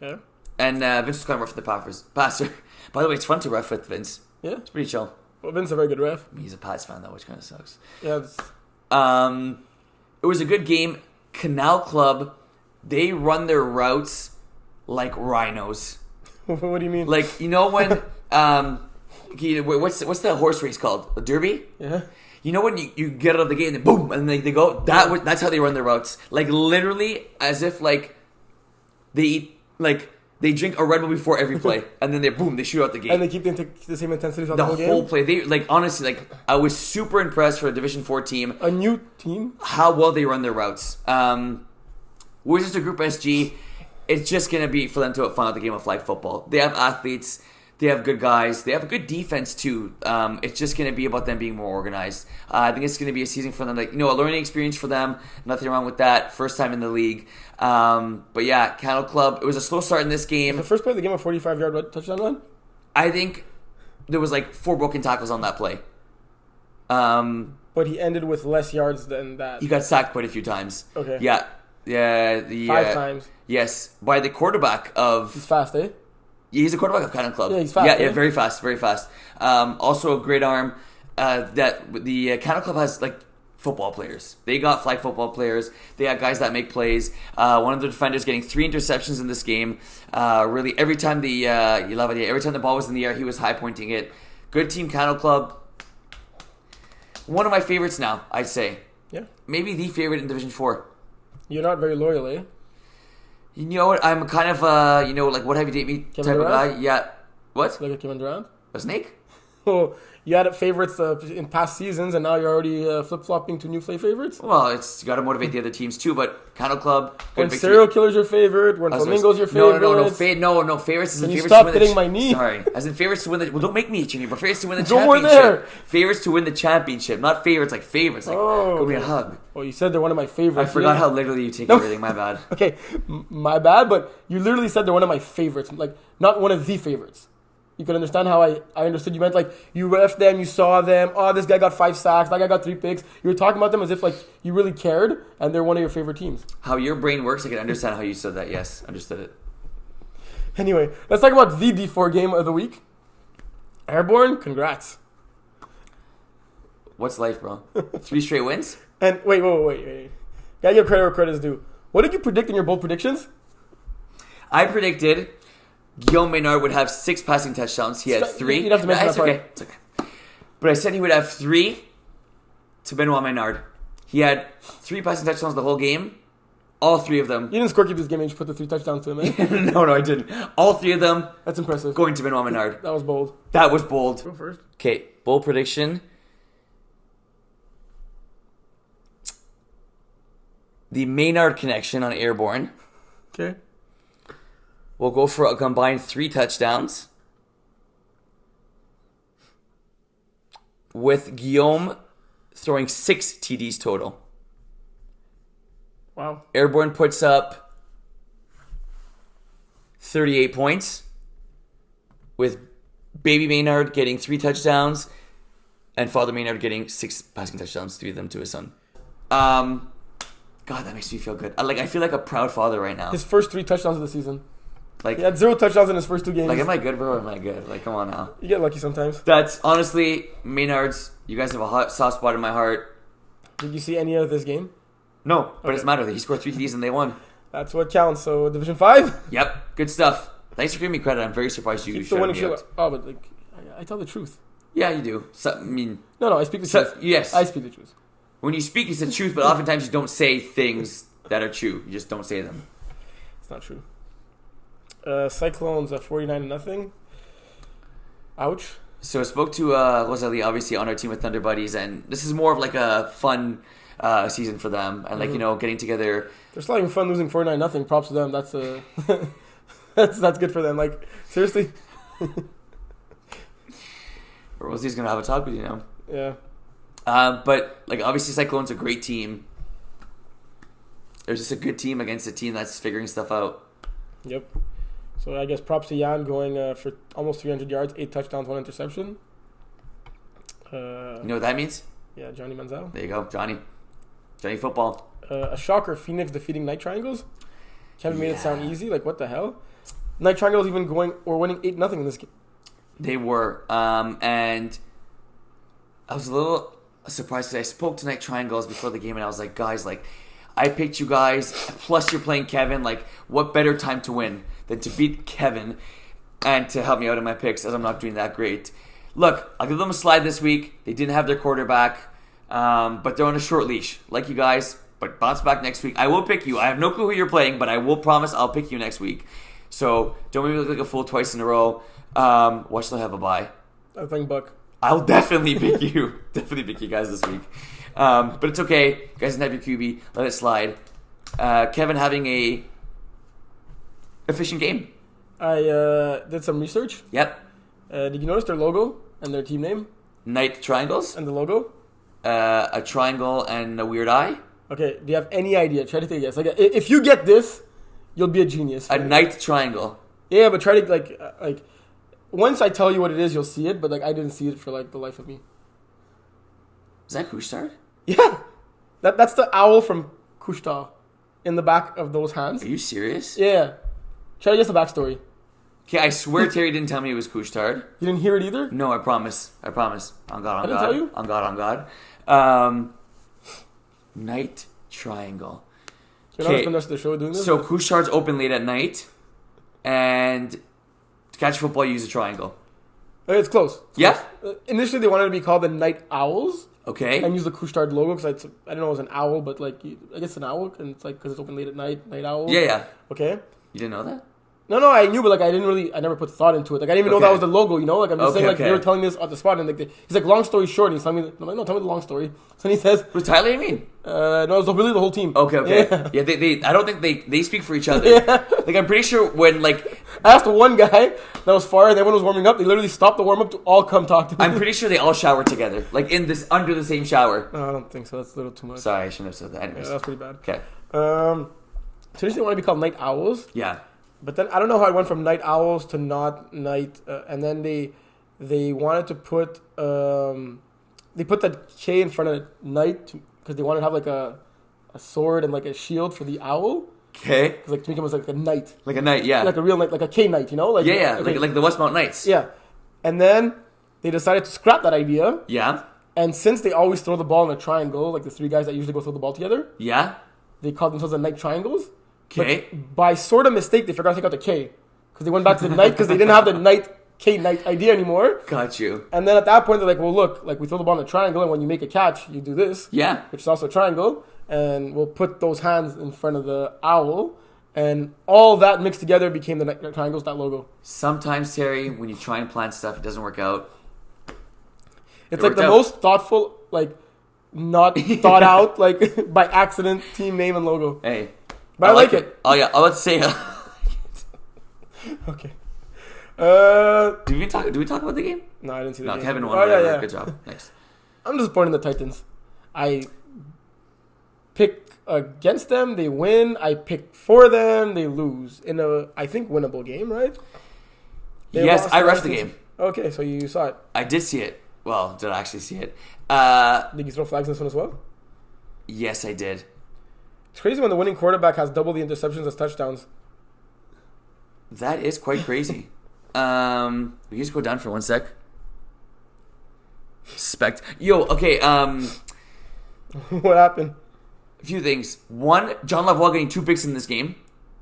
Okay. And Vince was kind of rough with the passer. By the way, it's fun to ref with Vince. Yeah. It's pretty chill. Well, Vince is a very good ref. He's a Pats fan though, which kind of sucks. Yeah. It was a good game. Canal Club, they run their routes like rhinos. What do you mean? When what's the horse race called? A derby? Yeah. When you get out of the gate and then boom, and they go. That's how they run their routes. Literally, as if they eat they drink a Red Bull before every play, and then they shoot out the gate. And they keep the same intensity throughout the whole game? The whole play. They honestly, I was super impressed for a Division 4 team. A new team? How well they run their routes. Wizards of Group SG, it's just going to be for them to find out the game of flag football. They have athletes. They have good guys. They have a good defense, too. It's just going to be about them being more organized. I think it's going to be a season for them, a learning experience for them. Nothing wrong with that. First time in the league. But yeah, Cattle Club, it was a slow start in this game. The first play of the game, a 45-yard touchdown run? I think there was 4 broken tackles on that play. But he ended with less yards than that. He got sacked quite a few times. Okay. Yeah. 5 times. Yes. By the quarterback of... He's fast, eh? Yeah, he's a quarterback of Cannon Club. Yeah, he's fast. Yeah, very fast, very fast. Also a great arm. That the Cannon Club has football players. They got flag football players. They got guys that make plays. One of the defenders getting 3 interceptions in this game. Really, every time every time the ball was in the air, he was high pointing it. Good team, Cannon Club. One of my favorites now, I'd say. Yeah. Maybe the favorite in Division 4. You're not very loyal, eh? You know what? I'm kind of, what have you date me Kevin type Durant? of guy. Yeah. What? Like a Kevin Durant? A snake? Oh, you had favorites in past seasons, and now you're already flip-flopping to new favorites? Well, you got to motivate the other teams too, but Cano Club, good when victory. Serial Killer's your favorite, when Flamingo's your favorite. No, favorites is in favorites stop to win hitting my knee? Sorry. As in favorites to win the... Well, don't make me hit you, but favorites to win the Go more championship. there. Favorites to win the championship, not favorites like favorites. Give me a hug. Oh, you said they're one of my favorites. I forgot how literally you take everything, my bad. Okay, my bad, but you literally said they're one of my favorites, not one of the favorites. You can understand how I understood. You meant you ref them, you saw them. Oh, this guy got 5 sacks. That guy got 3 picks. You were talking about them as if you really cared, and they're one of your favorite teams. How your brain works, I can understand how you said that. Yes, understood it. Anyway, let's talk about the D4 game of the week. Airborne, congrats. What's life, bro? 3 straight wins? And wait. Gotta give credit where credit is due. What did you predict in your bold predictions? I predicted Guillaume Maynard would have 6 passing touchdowns. He had 3. You'd have to mention that part. It's okay. But I said he would have 3 to Benoit Maynard. He had 3 passing touchdowns the whole game. All 3 of them. You didn't scorekeep this game and you just put the 3 touchdowns to him, eh? No, I didn't. All 3 of them. That's impressive. Going to Benoit Maynard. That was bold. That was bold. Go first. Okay, bold prediction. The Maynard connection on Airborne. Okay. We'll go for a combined 3 touchdowns. With Guillaume throwing 6 TDs total. Wow. Airborne puts up 38 points. With Baby Maynard getting 3 touchdowns. And Father Maynard getting 6 passing touchdowns, 3 of them to his son. God, that makes me feel good. I feel like a proud father right now. His first 3 touchdowns of the season. He had 0 touchdowns in his first 2 games. am I good, bro, or am I good? Come on now. You get lucky sometimes. That's honestly, Maynard's, you guys have a soft spot in my heart. Did you see any of this game? No, but it doesn't matter. He scored 3 TDs and they won. That's what counts. So Division 5. Yep, good stuff. Thanks for giving me credit. I'm very surprised you Keep the shouted winning me streak. out. Oh, but like, I tell the truth. Yeah, you do. So, I mean, No, I speak the truth. yes. I speak the truth. When you speak, it's the truth, but oftentimes you don't say things that are true. You just don't say them. It's not true. Cyclones 49-0. Ouch. So I spoke to Rosalie, obviously, on our team with Thunder Buddies, and this is more of like a fun season for them. And, like, getting together. They're still having fun losing 49-0. Props to them. That's that's good for them. Like, seriously. Rosie's going to have a talk with you now. Yeah. But, like, obviously, Cyclone's a great team. They're just a good team against a team that's figuring stuff out. Yep. So I guess props to Jan going for almost 300 yards, 8 touchdowns, 1 interception. You know what that means? Yeah, Johnny Manziel. There you go, Johnny. Johnny football. A shocker, Phoenix defeating Night Triangles. Kevin made it sound easy. Like, what the hell? Night Triangles even winning 8-0 in this game. They were. And I was a little surprised because I spoke to Night Triangles before the game, and I was like, guys, like, I picked you guys, plus you're playing Kevin. Like, what better time to win than to beat Kevin and to help me out in my picks, as I'm not doing that great. Look, I'll give them a slide this week. They didn't have their quarterback, but they're on a short leash, like you guys. But bounce back next week. I will pick you. I have no clue who you're playing, but I will promise I'll pick you next week. So don't make me look like a fool twice in a row. Watch till I have a bye. I think Buck. I'll definitely pick you. Definitely pick you guys this week. But it's okay. You guys didn't have your QB. Let it slide. Kevin having a efficient game. I did some research. Yep. Did you notice their logo and their team name? Night triangles. And the logo? A triangle and a weird eye. Okay, do you have any idea? Try to take a guess. Like, if you get this, you'll be a genius. A night triangle. Yeah, but try to, like, once I tell you what it is, you'll see it, but, like, I didn't see it for, like, the life of me. Is that Couche-Tard? Yeah. That's the owl from Couche-Tard in the back of those hands. Are you serious? Yeah. Try to guess the backstory. Okay, I swear Terry didn't tell me it was Couche-Tard. You didn't hear it either? No, I promise. On God, on God. I didn't tell you? On God. Night triangle. You're not spending the rest of the show doing this? So Couche-Tard's open late at night, and to catch football, you use a triangle. It's close. Yeah? Initially, they wanted to be called the Night Owls. Okay. And use the Couche-Tard logo because I don't know it was an owl, but like I guess an owl, and it's like because it's open late at night, Night Owl. Yeah. Okay. You didn't know that? No, I knew, but like I never put thought into it. Like I didn't even know that was the logo. You know, like I'm just saying, like they were telling me this on the spot, and like he's like, long story short, and he's telling me, I'm like, no, tell me the long story. So then he says, Was Tyler, you mean? no, it was really the whole team. Okay. Yeah, they I don't think they speak for each other. Yeah. Like I'm pretty sure when like I asked one guy that was far, and everyone was warming up. They literally stopped the warm up to all come talk to me. I'm pretty sure they all shower together, like under the same shower. No, I don't think so. That's a little too much. Sorry, I shouldn't have said that. Anyways. Yeah, that's pretty bad. Okay. So initially they want to be called Night Owls. Yeah. But then I don't know how it went from Night Owls to not Night, and then they wanted to put they put that K in front of Night because they wanted to have like a sword and like a shield for the owl. Okay. Like to make him as like a knight. Like a knight, yeah. Like a real knight, like a K knight, you know? Like Yeah. Okay. Like the Westmount Knights. Yeah. And then they decided to scrap that idea. Yeah. And since they always throw the ball in a triangle, like the three guys that usually go throw the ball together, Yeah. they called themselves the Night Triangles. Okay. But by sort of mistake, they forgot to take out the K. Because they went back to the Knight because they didn't have the Knight K Knight idea anymore. Got you. And then at that point, they're like, well, look, like we throw the ball in a triangle, and when you make a catch, you do this. Yeah. Which is also a triangle. And we'll put those hands in front of the owl. And all that mixed together became the Night Triangles, that logo. Sometimes, Terry, when you try and plan stuff, it doesn't work out. It's like the most thoughtful, like, not thought out, like, by accident team name and logo. Hey. But I like it. Oh, yeah. Oh, let's say... Okay. Did we talk about the game? No, I didn't see the No, game. Kevin won. Oh, yeah. Good job. Nice. I'm disappointed in the Titans. I pick against them, they win. I pick for them, they lose. In a, I think, winnable game, right? Yes, I refed the game. Okay, so you saw it. I did see it. Well, did I actually see it? Did you throw flags in this one as well? Yes, I did. It's crazy when the winning quarterback has double the interceptions as touchdowns. That is quite crazy. We can just go down for 1 sec. Okay, What happened? A few things. One, John Lavoie getting 2 picks in this game.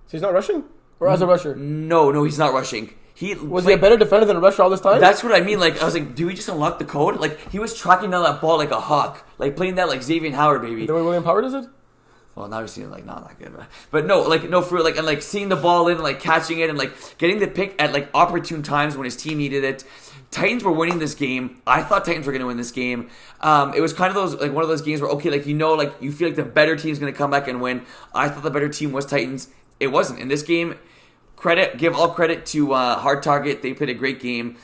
So he's not rushing? Or as a rusher? No, he's not rushing. Was he a better defender than a rusher all this time? That's what I mean. Like, I was like, do we just unlock the code? Like, he was tracking down that ball like a hawk. Like, playing that like Xavier Howard, baby. The way William Howard does it? Well, now we've seen it, like, not that good. But no, for real, like, and, like, seeing the ball in and, like, catching it and, like, getting the pick at, like, opportune times when his team needed it. Titans were winning this game. I thought Titans were going to win this game. It was kind of those, like, one of those games where, okay, like, you know, like, you feel like the better team's going to come back and win. I thought the better team was Titans. It wasn't. In this game, give all credit to Hard Target. They played a great game.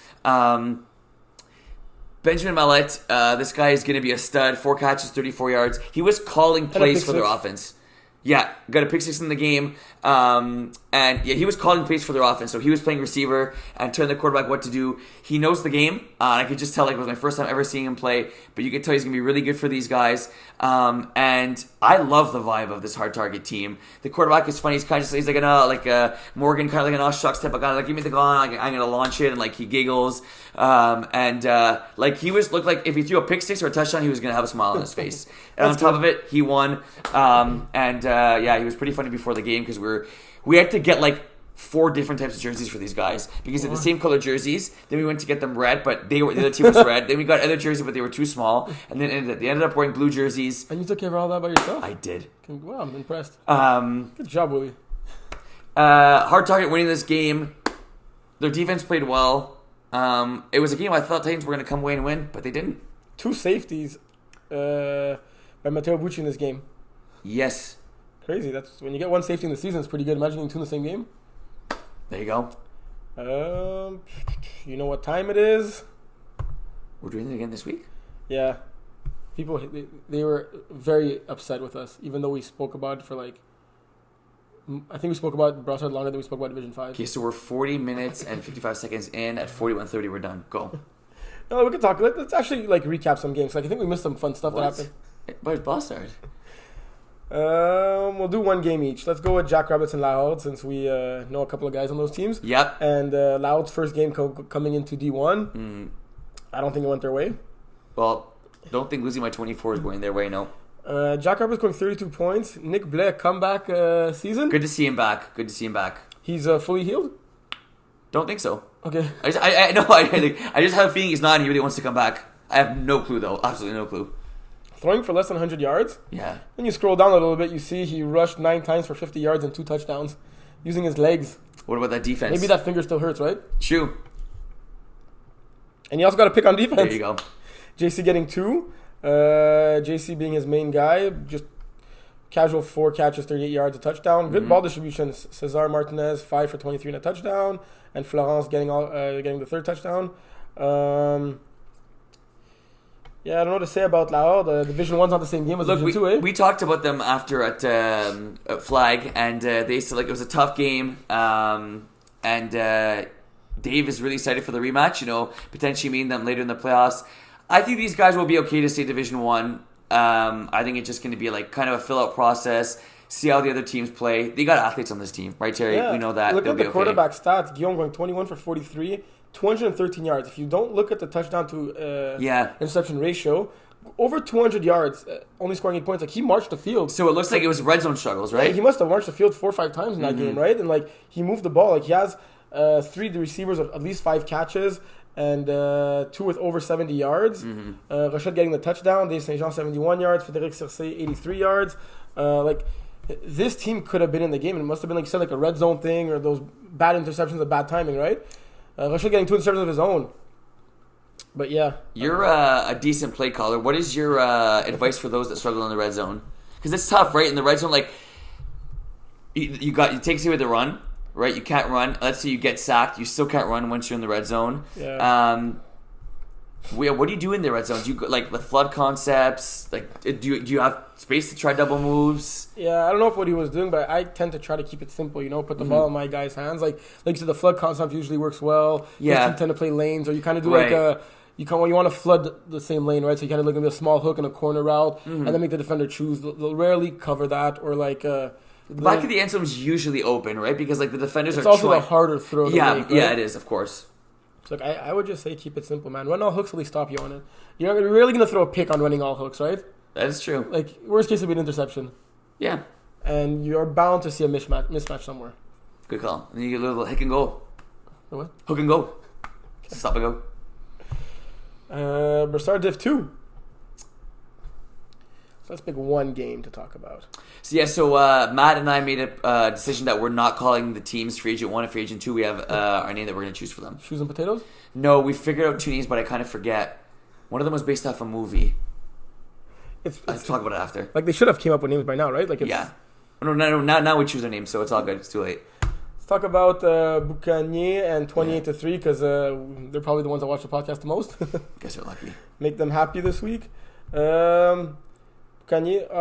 Benjamin Mallette, this guy is going to be a stud. 4 catches, 34 yards. He was calling plays for their offense. Yeah, got a pick 6 in the game. He was calling plays for their offense. So he was playing receiver and telling the quarterback what to do. He knows the game. I could just tell, like, it was my first time ever seeing him play. But you could tell he's going to be really good for these guys. And I love the vibe of this Hard Target team. The quarterback is funny. He's kind of he's like Morgan, kind of like an shucks type of guy. Like, give me the gun. I'm going to launch it. And, like, he giggles. Like, he looked like if he threw a pick 6 or a touchdown, he was going to have a smile on his face. And on top of it, he won. He was pretty funny before the game because we had to get like 4 different types of jerseys for these guys because they had the same color jerseys. Then we went to get them red, but the other team was red. Then we got other jerseys, but they were too small. And then they ended up wearing blue jerseys. And you took care of all that by yourself? I did. Wow, I'm impressed. Good job, Willie. Hard Target winning this game. Their defense played well. It was a game I thought Titans were going to come away and win, but they didn't. 2 safeties by Matteo Bucci in this game. Yes. Crazy. That's when you get 1 safety in the season. It's pretty good. Imagine getting 2 in the same game. There you go. You know what time it is? We're doing it again this week? Yeah. People, they were very upset with us, even though we spoke about it for like, I think we spoke about Brossard longer than we spoke about Division 5. Okay, so we're 40 minutes and 55 seconds in. At 41:30, we're done. Go. No, we can talk. Let's actually like recap some games. Like, I think we missed some fun stuff that happened. Where's Brossard? We'll do 1 game each. Let's go with Jackrabbits and Loud since we know a couple of guys on those teams. Yep. And Loud's first game coming into D1. I don't think it went their way. Well, don't think losing by 24 is going their way, no. Jackrabbits going 32 points. Nick Blais, comeback season. Good to see him back. He's fully healed? Don't think so. Okay. I just have a feeling he's not and he really wants to come back. I have no clue, though. Absolutely no clue. Throwing for less than 100 yards. Yeah. Then you scroll down a little bit, you see he rushed 9 times for 50 yards and 2 touchdowns using his legs. What about that defense? Maybe that finger still hurts, right? True. And you also got to pick on defense. There you go. JC getting 2. JC being his main guy. Just casual 4 catches, 38 yards, a touchdown. Good ball distribution. Cesar Martinez, 5 for 23 and a touchdown. And Florence getting the 3rd touchdown. Yeah, I don't know what to say about Lao. The Division 1's not the same game as Division 2, eh? We talked about them after at Flag, and they said like it was a tough game. And Dave is really excited for the rematch, potentially meeting them later in the playoffs. I think these guys will be okay to stay Division 1. I think it's just going to be like kind of a fill-out process, see how the other teams play. They got athletes on this team, right, Terry? Yeah. We know that. Look at the quarterback stats. Guillaume going 21 for 43. 213 yards. If you don't look at the touchdown to interception ratio, over 200 yards, only scoring 8 points. Like, he marched the field. So it looks like it was red zone struggles, right? Yeah, he must have marched the field 4 or 5 times in that game, right? And like, he moved the ball. Like, he has 3 receivers with at least 5 catches and 2 with over 70 yards. Rochette getting the touchdown. Dave St. Jean 71 yards. Frédéric Circé 83 yards. This team could have been in the game. It must have been, like you said, like a red zone thing or those bad interceptions of bad timing, right? Rochelle getting 2 interceptions of his own. But yeah. You're a decent play caller. What is your advice for those that struggle in the red zone? Because it's tough, right? In the red zone, like, it takes you with the run, right? You can't run. Let's say you get sacked. You still can't run once you're in the red zone. Yeah. What do you do in the red zone? Do you like the flood concepts? Like, do you have space to try double moves? Yeah, I don't know what he was doing, but I tend to try to keep it simple. Put the ball in my guy's hands. Like you said, the flood concept usually works well. Yeah, you tend to play lanes, or you kind of do like you want to flood the same lane, right? So you kind of look at a small hook and a corner route, and then make the defender choose. They'll rarely cover that, or like. The back of the end zone is usually open, right? Because like the defenders it's are. It's also a harder throw. Yeah, to make, yeah, right? it is, of course. So I would just say keep it simple, man. Run all hooks till they stop you on it. You're rarely going to throw a pick on running all hooks, right? That is true. Like, worst case would be an interception. Yeah. And you're bound to see a mismatch somewhere. Good call. And then you get a little hook and go. What? Hook and go. Stop and go. Brossard Div 2. So let's pick one game to talk about. So Matt and I made a decision that we're not calling the teams Free Agent 1 and Free Agent 2. We have our name that we're going to choose for them. Shoes and potatoes? No, we figured out 2 names, but I kind of forget. One of them was based off a movie. I'll talk about it after. Like, they should have came up with names by now, right? Like, Yeah. No, now we choose our names, so it's all good. It's too late. Let's talk about Boucanier and 28-3, because they're probably the ones that watch the podcast the most. Guess they're lucky. Make them happy this week. Boucanier,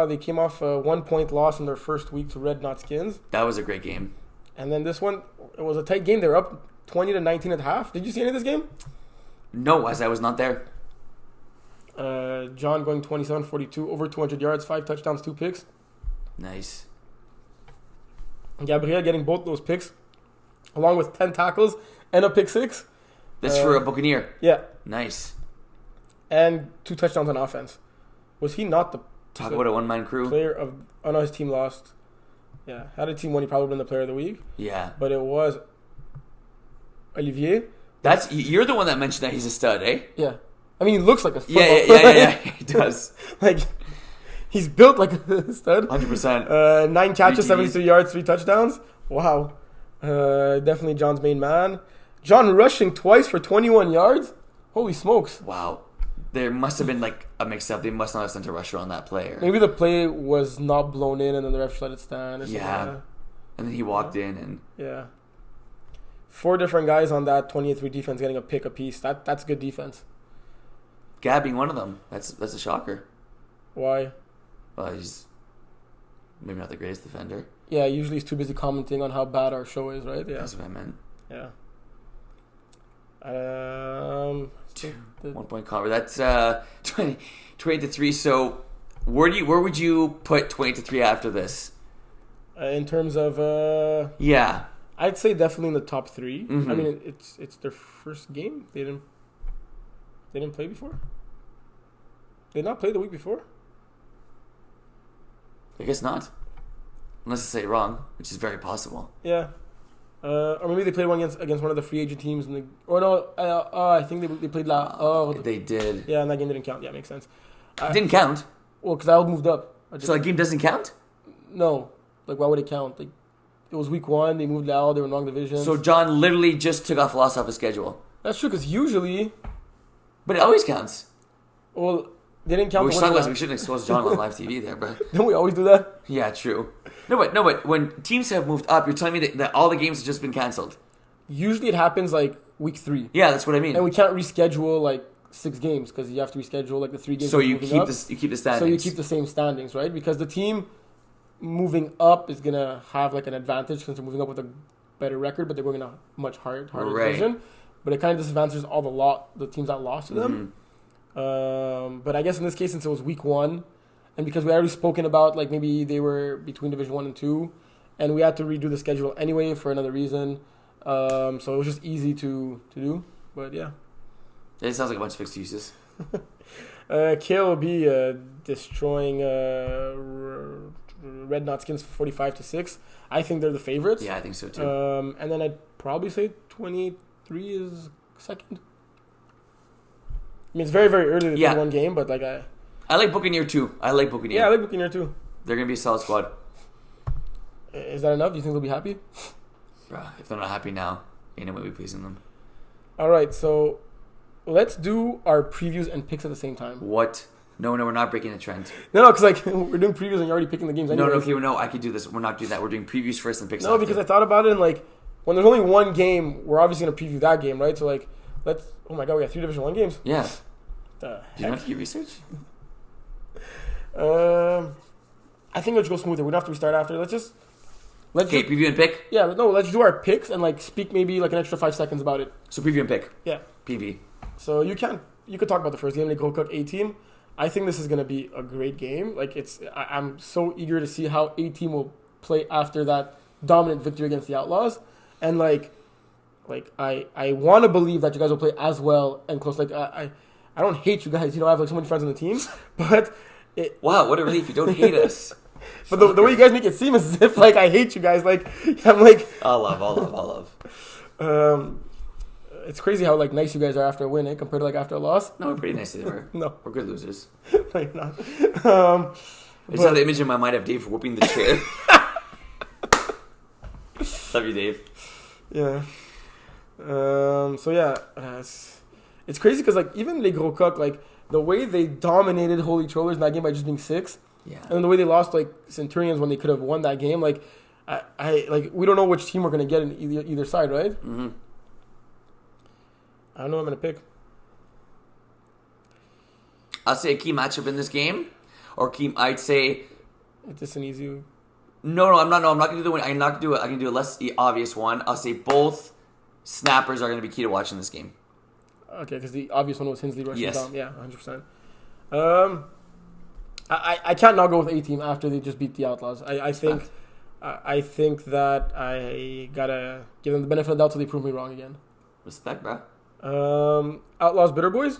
they came off a 1-point loss in their first week to Red Knot Skins. That was a great game. And then this one, it was a tight game. They were up 20-19 at half. Did you see any of this game? No, as I was not there. John going 27-42, over 200 yards, 5 touchdowns, 2 picks. Nice. Gabriel getting both those picks, along with 10 tackles and a pick 6. That's for a Buccaneer. Yeah. Nice. And 2 touchdowns on offense. Was he not the Talk about a one-man crew. player of... Oh, no, his team lost. Yeah. Had a team win, he probably been the player of the week. Yeah. But it was Olivier. You're the one that mentioned that he's a stud, eh? Yeah. I mean, he looks like a football Yeah, he does. Like, he's built like a stud. 100%. 9 catches, 73 yards, 3 touchdowns. Wow. Definitely John's main man. John rushing twice for 21 yards. Holy smokes. Wow. There must have been like a mix-up. They must not have sent a rusher on that player. Maybe the play was not blown in and then the ref let it stand. Or something like that. And then he walked in and... Yeah. 4 different guys on that 28-3 defense getting a pick apiece. That's good defense. Gab being one of them. That's a shocker. Why? Well, he's maybe not the greatest defender. Yeah, usually he's too busy commenting on how bad our show is, right? Yeah. That's what I meant. Yeah. 1 point convert. That's 20-3. So where would you put 20-3 after this? In terms of Yeah. I'd say definitely in the top 3. Mm-hmm. I mean, it's their first game. They didn't play before. They did not play the week before. I guess not. Unless I say it wrong, which is very possible. Yeah. Or maybe they played one against one of the free agent teams. I think they played they did. Yeah, and that game didn't count. Yeah, makes sense. It didn't count? Well, because I moved up. So that game doesn't count? No. Like, why would it count? Like, it was week 1. They moved out. They were in wrong division. So John literally just took off a loss off his schedule. That's true, because usually... But it always counts. Well, they didn't count. We shouldn't expose John on live TV there, bro. Don't we always do that? Yeah, true. No, but when teams have moved up, you're telling me that all the games have just been canceled. Usually it happens like week 3. Yeah, that's what I mean. And we can't reschedule like 6 games because you have to reschedule like the 3 games. So you keep the standings. So you keep the same standings, right? Because the team moving up is gonna have like an advantage since they're moving up with a better record, but they're going in a much harder division. But it kind of disadvantages all the teams that lost to them. But I guess in this case, since it was week 1, and because we already spoken about like maybe they were between Division 1 and 2, and we had to redo the schedule anyway for another reason. So it was just easy to do. But yeah. It sounds like a bunch of excuses. KLB destroying Red Knot Skins 45-6. I think they're the favorites. Yeah, I think so too. And then I'd probably say 23 is second. I mean, it's very, very early to play one game, but like I like Buccaneer too. Yeah, I like Buccaneer too. They're gonna be a solid squad. Is that enough? Do you think they'll be happy? Bruh, if they're not happy now, ain't no way we pleasing them. All right, so let's do our previews and picks at the same time. What? No, we're not breaking the trend. No, because like we're doing previews and you're already picking the games. No, I could do this. We're not doing that. We're doing previews first and picks. No, because I thought about it and like when there's only one game, we're obviously gonna preview that game, right? So like let's. Oh my God, we got 3 Division 1 games. Yeah. Do you not do research? I think let's go smoother. We don't have to restart after. Let's preview and pick. Yeah, no, let's do our picks and like speak maybe like an extra 5 seconds about it. So preview and pick. Yeah. PV. So you could talk about the first game, the Go Cook A team. I think this is gonna be a great game. Like I'm so eager to see how A team will play after that dominant victory against the Outlaws, and like I want to believe that you guys will play as well and close. Like I don't hate you guys. You know, I have like so many friends on the team, but wow, what a relief! You don't hate us. But the way you guys make it seem is as if like I hate you guys. Like I'm like All love. it's crazy how like nice you guys are after a win, compared to like after a loss. No, we're pretty nice today. No, We're good losers. no, you're not. I just have the image in my mind of Dave whooping the chair. Love you, Dave. Yeah. So yeah, it's crazy because like even Les Gros Coqs, like the way they dominated Holy Trollers in that game by just being 6, Yeah. and then the way they lost like Centurions when they could have won that game, like I like we don't know which team we're gonna get in either side, right? Mm-hmm. I don't know what I'm gonna pick. I'll say a key matchup in this game, or I'd say It's just an easy. no. I'm not gonna do the win. I'm not gonna do it. I can do a less obvious one. I'll say both snappers are gonna be key to watching this game. Okay, because the obvious one was Hinsley rushing Yes. down. Yeah, 100%. I can't not go with A-Team after they just beat the Outlaws. I think that I gotta give them the benefit of the doubt till they prove me wrong again. Respect, bro. Outlaws Bitter Boys.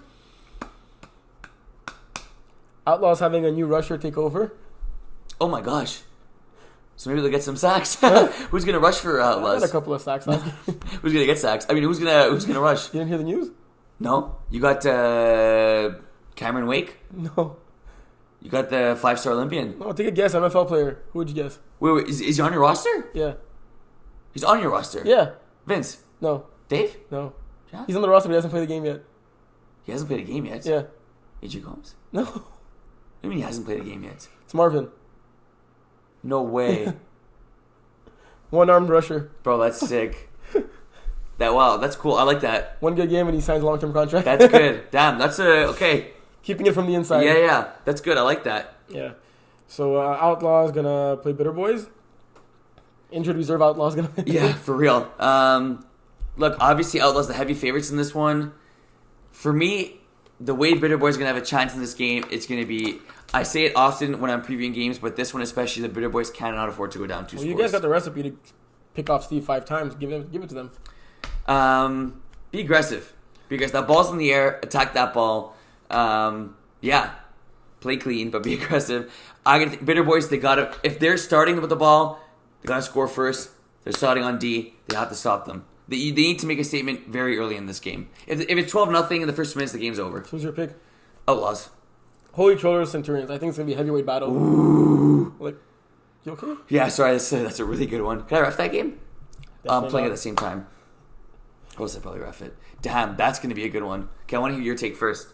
Outlaws having a new rusher take over. Oh my gosh. So maybe they'll get some sacks. Who's gonna rush for I Outlaws? had a couple of sacks last game. Who's gonna get sacks? I mean, who's gonna rush? You didn't hear the news? No, you got Cameron Wake. No. You got the 5-star Olympian. No, take a guess. MFL player. Who would you guess? Wait, is he on your roster? Yeah. He's on your roster. Yeah. Vince. No. Dave? No. Yeah. He's on the roster, but he hasn't played the game yet. He hasn't played a game yet. Yeah. AJ Combs? No. What do you mean he hasn't played a game yet? It's Marvin. No way. One-armed rusher. Bro, that's sick. Wow, that's cool. I like that. One good game and he signs a long-term contract. That's good. Damn, that's okay. Keeping it from the inside. Yeah. That's good. I like that. Yeah. So Outlaws gonna play Bitter Boys. Injured reserve Outlaws gonna play. Yeah, for real. Look, obviously Outlaws the heavy favorites in this one. For me, the way Bitter Boys are gonna have a chance in this game, it's gonna be. I say it often when I'm previewing games, but this one especially, the Bitter Boys cannot afford to go down 2 Well, scores. you guys got the recipe to pick off Steve 5 times. Give it to them. Be aggressive. Because that ball's in the air, attack that ball. Yeah. Play clean, but be aggressive. Bitter Boys, they gotta, if they're starting with the ball, they gotta score first. They're starting on D, they have to stop them. They need to make a statement very early in this game. If it's 12-0 in the first minutes, the game's over. Who's your pick? Outlaws. Holy Trollers Centurions. I think it's gonna be a heavyweight battle. Ooh. Like, you okay? Yeah, sorry, that's a really good one. Can I ref that game? I'm playing not. at the same time. Of course, I probably ref it. Damn, that's going to be a good one. Okay, I want to hear your take first.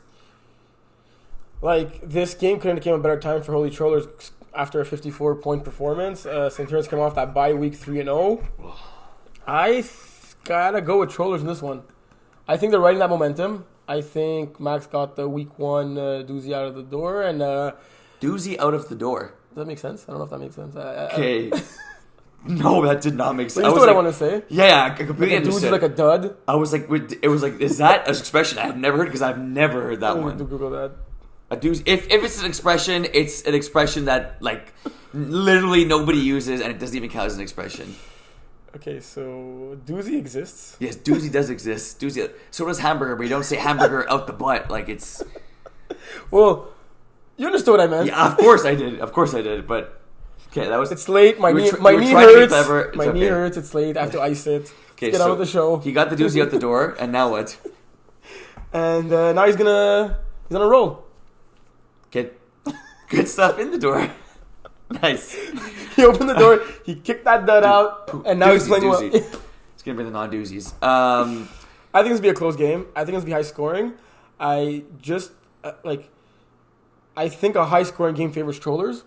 Like, this game couldn't have came a better time for Holy Trollers after a 54-point performance. Centurions come off that bye week 3-0. I gotta go with Trollers in this one. I think they're riding that momentum. I think Max got the week 1 doozy out of the door. And Doozy out of the door. does that make sense? I don't know if that makes sense. Okay. No, that did not make sense. But you know what I want to say? Yeah, I completely Like a doozy, understood. like a dud. I was like, it was like, is that an expression I've never heard? Because I've never heard that I'm one. gonna Google that. A doozy. If it's an expression that like literally nobody uses, and it doesn't even count as an expression. Okay, so doozy exists. Yes, doozy does exist. Doozy. So does hamburger, but you don't say hamburger out the butt. Like it's. Well, you understood what I meant. Yeah, of course I did. But okay, that was. It's late. My You were knee, tr- my you were knee trying to be hurts. clever. It's My knee okay. hurts. It's late. I have to ice it. Okay, Let's get on with the show. He got the doozy out the door, and now what? And now he's on a roll. Get good stuff in the door. Nice. He opened the door. He kicked that dud out, and now he's playing well. It's gonna be the non-doozies. I think it's gonna be a close game. I think it's gonna be high scoring. I just I think a high scoring game favors Trollers.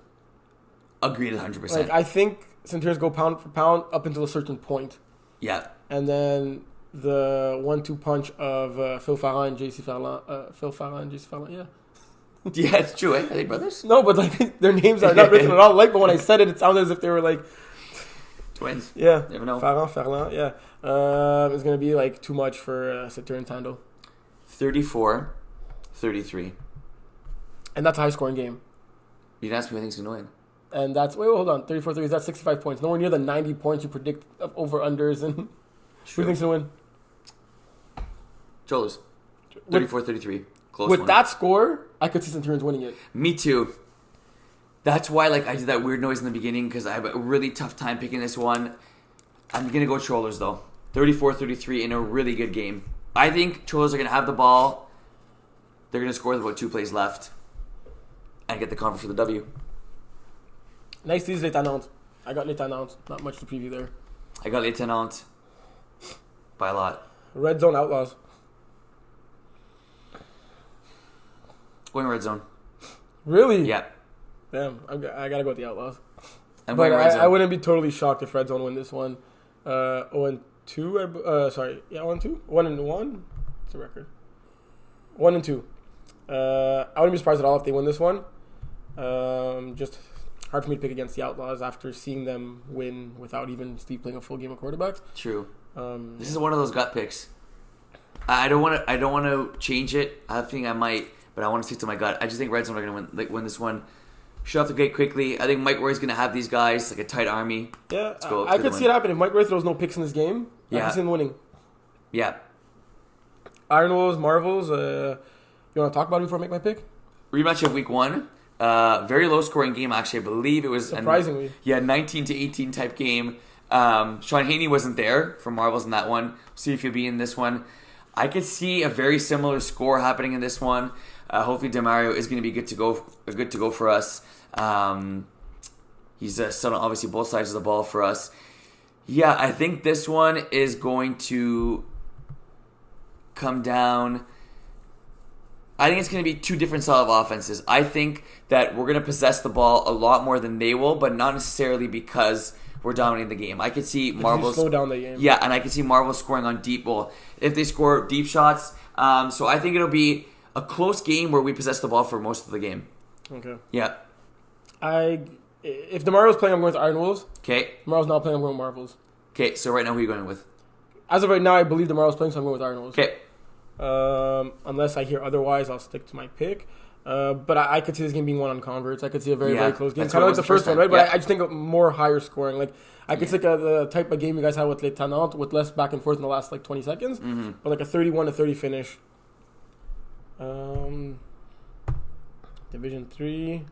Agreed 100%. Like I think Centurions go pound for pound up until a certain point. Yeah. And then the 1-2 punch of Phil Farran and JC Farran, yeah. Yeah, it's true, eh? Are they brothers? No, but like their names are not written at all alike. But when I said it, it sounded as if they were like Twins. yeah. Never know. Farran, yeah. It's gonna be like too much for Centurion Tando, 34-33. and that's a high scoring game. You didn't ask me when things gonna win. And that's hold on, 34-30. That's 65 points. Nowhere near the 90 points you predict of over unders. And who thinks to win? Cholos. 34-33. Close With one. that score, I could see Centurions winning it. Me too. That's why like I did that weird noise in the beginning because I have a really tough time picking this one. I'm going to go Trollers though. 34-33 in a really good game. I think Trollers are going to have the ball. They're going to score with about 2 plays left and get the cover for the W. Next is Lieutenant. I got Lieutenant. Not much to preview there. I got Lieutenant by a lot. Red Zone Outlaws. Going Red Zone. Really? Yeah. Damn, I gotta go with the Outlaws. I'm But going Red Zone. I wouldn't be totally shocked if Red Zone win this one. 0-2. 0-2. 1-1. What's the record? 1-2. I wouldn't be surprised at all if they win this one. Just hard for me to pick against the Outlaws after seeing them win without even Steve playing a full game of quarterback. True. This is one of those gut picks. I don't want to change it. I think I might, but I want to stick to my gut. I just think Red Zone are going to win this one. Shut off the gate quickly. I think Mike Roy's going to have these guys like a tight army. Yeah, I could see it happen if Mike Roy throws no picks in this game. I Yeah. could see him winning. Yeah. Iron Wolves, Marvels. You want to talk about it before I make my pick? Rematch of week 1. Very low scoring game actually. I believe it was Surprisingly. 19-18 type game. Sean Haney wasn't there for Marvels in that one. See if he'll be in this one. I could see a very similar score happening in this one. Hopefully Demario is going to be good to go for us. He's still on obviously both sides of the ball for us. Yeah, I think this one is going to come down. I think it's going to be 2 different style of offenses. I think that we're going to possess the ball a lot more than they will, but not necessarily because we're dominating the game. I could see Marvels slow down the game. Yeah, and I could see Marvels scoring on deep. Well, if they score deep shots, so I think it'll be a close game where we possess the ball for most of the game. Okay. Yeah. If Demario's playing, I'm going with Iron Wolves. Okay. Demario's not playing, I'm going with Marvels. Okay. So right now, who are you going with? As of right now, I believe Demario's playing, so I'm going with Iron Wolves. Okay. Unless I hear otherwise, I'll stick to my pick. But I could see this game being won on converts. I could see a very, very close game. Kind of like the first one, right? But I just think more higher scoring. Like I could see the type of game you guys had with Lieutenant, with less back and forth in the last 20 seconds, but like a 31-30 finish. Division 3.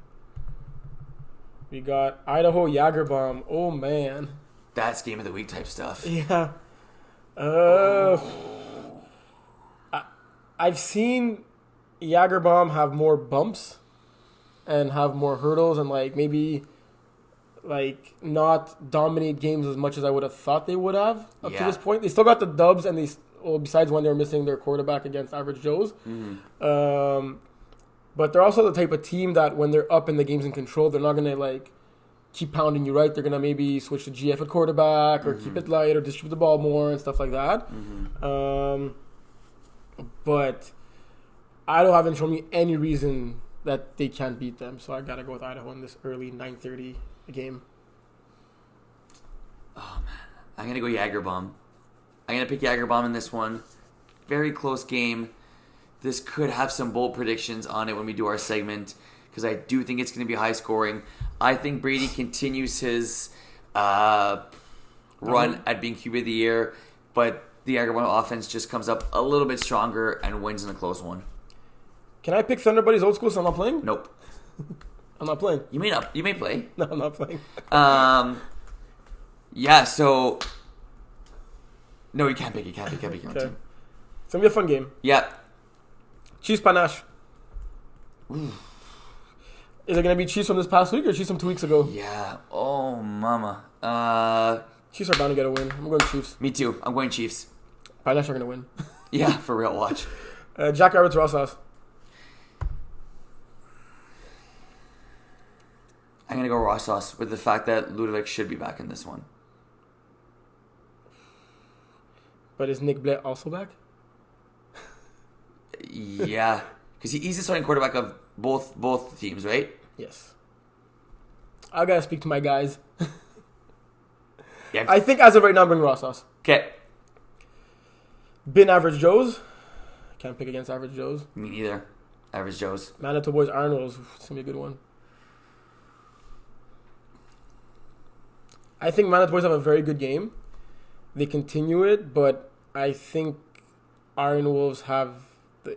We got Idaho Jagerbomb. Oh man, That's game of the week type stuff. yeah. I've seen Jagerbomb have more bumps and have more hurdles and maybe not dominate games as much as I would have thought they would have up to this point. They still got the dubs and besides when they were missing their quarterback against Average Joe's. But they're also the type of team that when they're up and the game's in control, they're not going to keep pounding you, right? They're going to maybe switch to GF at quarterback or keep it light or distribute the ball more and stuff like that. But Idaho haven't shown me any reason that they can't beat them. So I got to go with Idaho in this early 9:30 game. Oh, man. I'm going to go Jagerbomb. I'm going to pick Jagerbomb in this one. Very close game. This could have some bold predictions on it when we do our segment because I do think it's going to be high scoring. I think Brady continues his run at being QB of the year, but the Jagerbomb offense just comes up a little bit stronger and wins in a close one. Can I pick Thunder Buddies old school so I'm not playing? Nope. I'm not playing. You may not. You may play. No, I'm not playing. Yeah, so... No, you can't pick. You can't pick your own Okay. team. It's going to be a fun game. Yeah. Chiefs Panache. Is it going to be Chiefs from this past week or Chiefs from 2 weeks ago? Yeah. Oh, mama. Chiefs are bound to get a win. I'm going Chiefs. Me too. I'm going Chiefs. Panache are going to win. Yeah, for real. Watch. Jack Rabbits Raw Sauce. I'm going to go raw sauce with the fact that Ludovic should be back in this one. But is Nick Blair also back? Yeah. Because he's the starting quarterback of both teams, right? Yes. I got to speak to my guys. Yeah. I think as of right now, I'm bringing raw sauce. Okay. Bin Average Joe's. Can't pick against Average Joe's. Me neither. Average Joe's. Manitoba Boys Iron Wolves. It's going to be a good one. I think Manitoba Boys have a very good game. They continue it, but I think Iron Wolves have the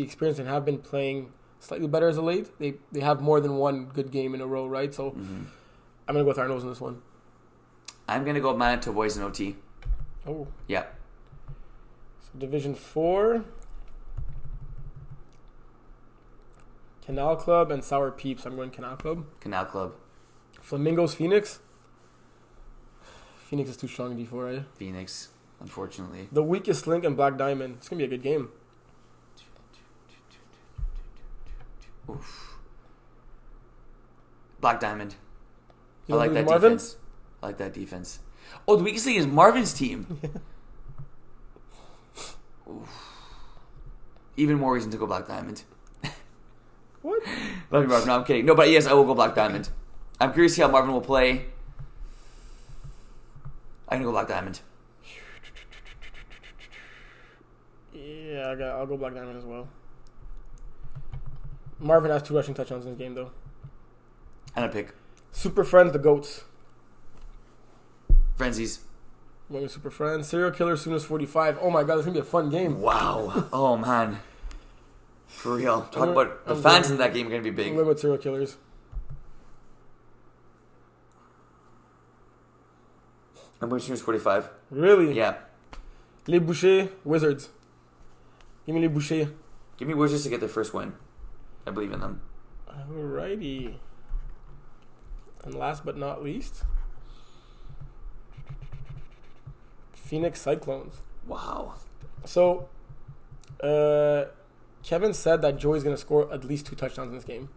experience and have been playing slightly better as of late. They have more than one good game in a row, right? So I'm gonna go with Arnos in this one. I'm gonna go Manitoba boys in OT. Oh, Yeah. so Division 4, Canal Club and Sour Peeps. I'm going Canal Club. Canal Club. Flamingos Phoenix. Phoenix is too strong in D4, right? Phoenix, unfortunately. The Weakest Link and Black Diamond. It's gonna be a good game. Oof. Black Diamond. You I like that Marvin? defense. I like that defense. Oh, the weakest thing is Marvin's team. Oof. Even more reason to go Black Diamond. What? Love you, Marvin. No, I'm kidding. No, but yes, I will go Black Diamond. I'm curious to see how Marvin will play. I'm gonna go Black Diamond. Yeah, I'll go Black Diamond as well. Marvin has 2 rushing touchdowns in this game, though. And a pick. Super Friends, the Goats. Frenzies. Going with Super Friends. Serial Killer, Sooners 45. Oh my god, it's gonna be a fun game. Wow. Oh man. For real. Talk about the fans in that game are gonna be big. I'm going with Serial Killers. I'm going to 45. Really? Yeah. Les Bouchers, Wizards. Give me Les Bouchers. Give me Wizards to get their first win. I believe in them. Alrighty. And last but not least, Phoenix Cyclones. Wow. So, Kevin said that Joey's going to score at least 2 touchdowns in this game.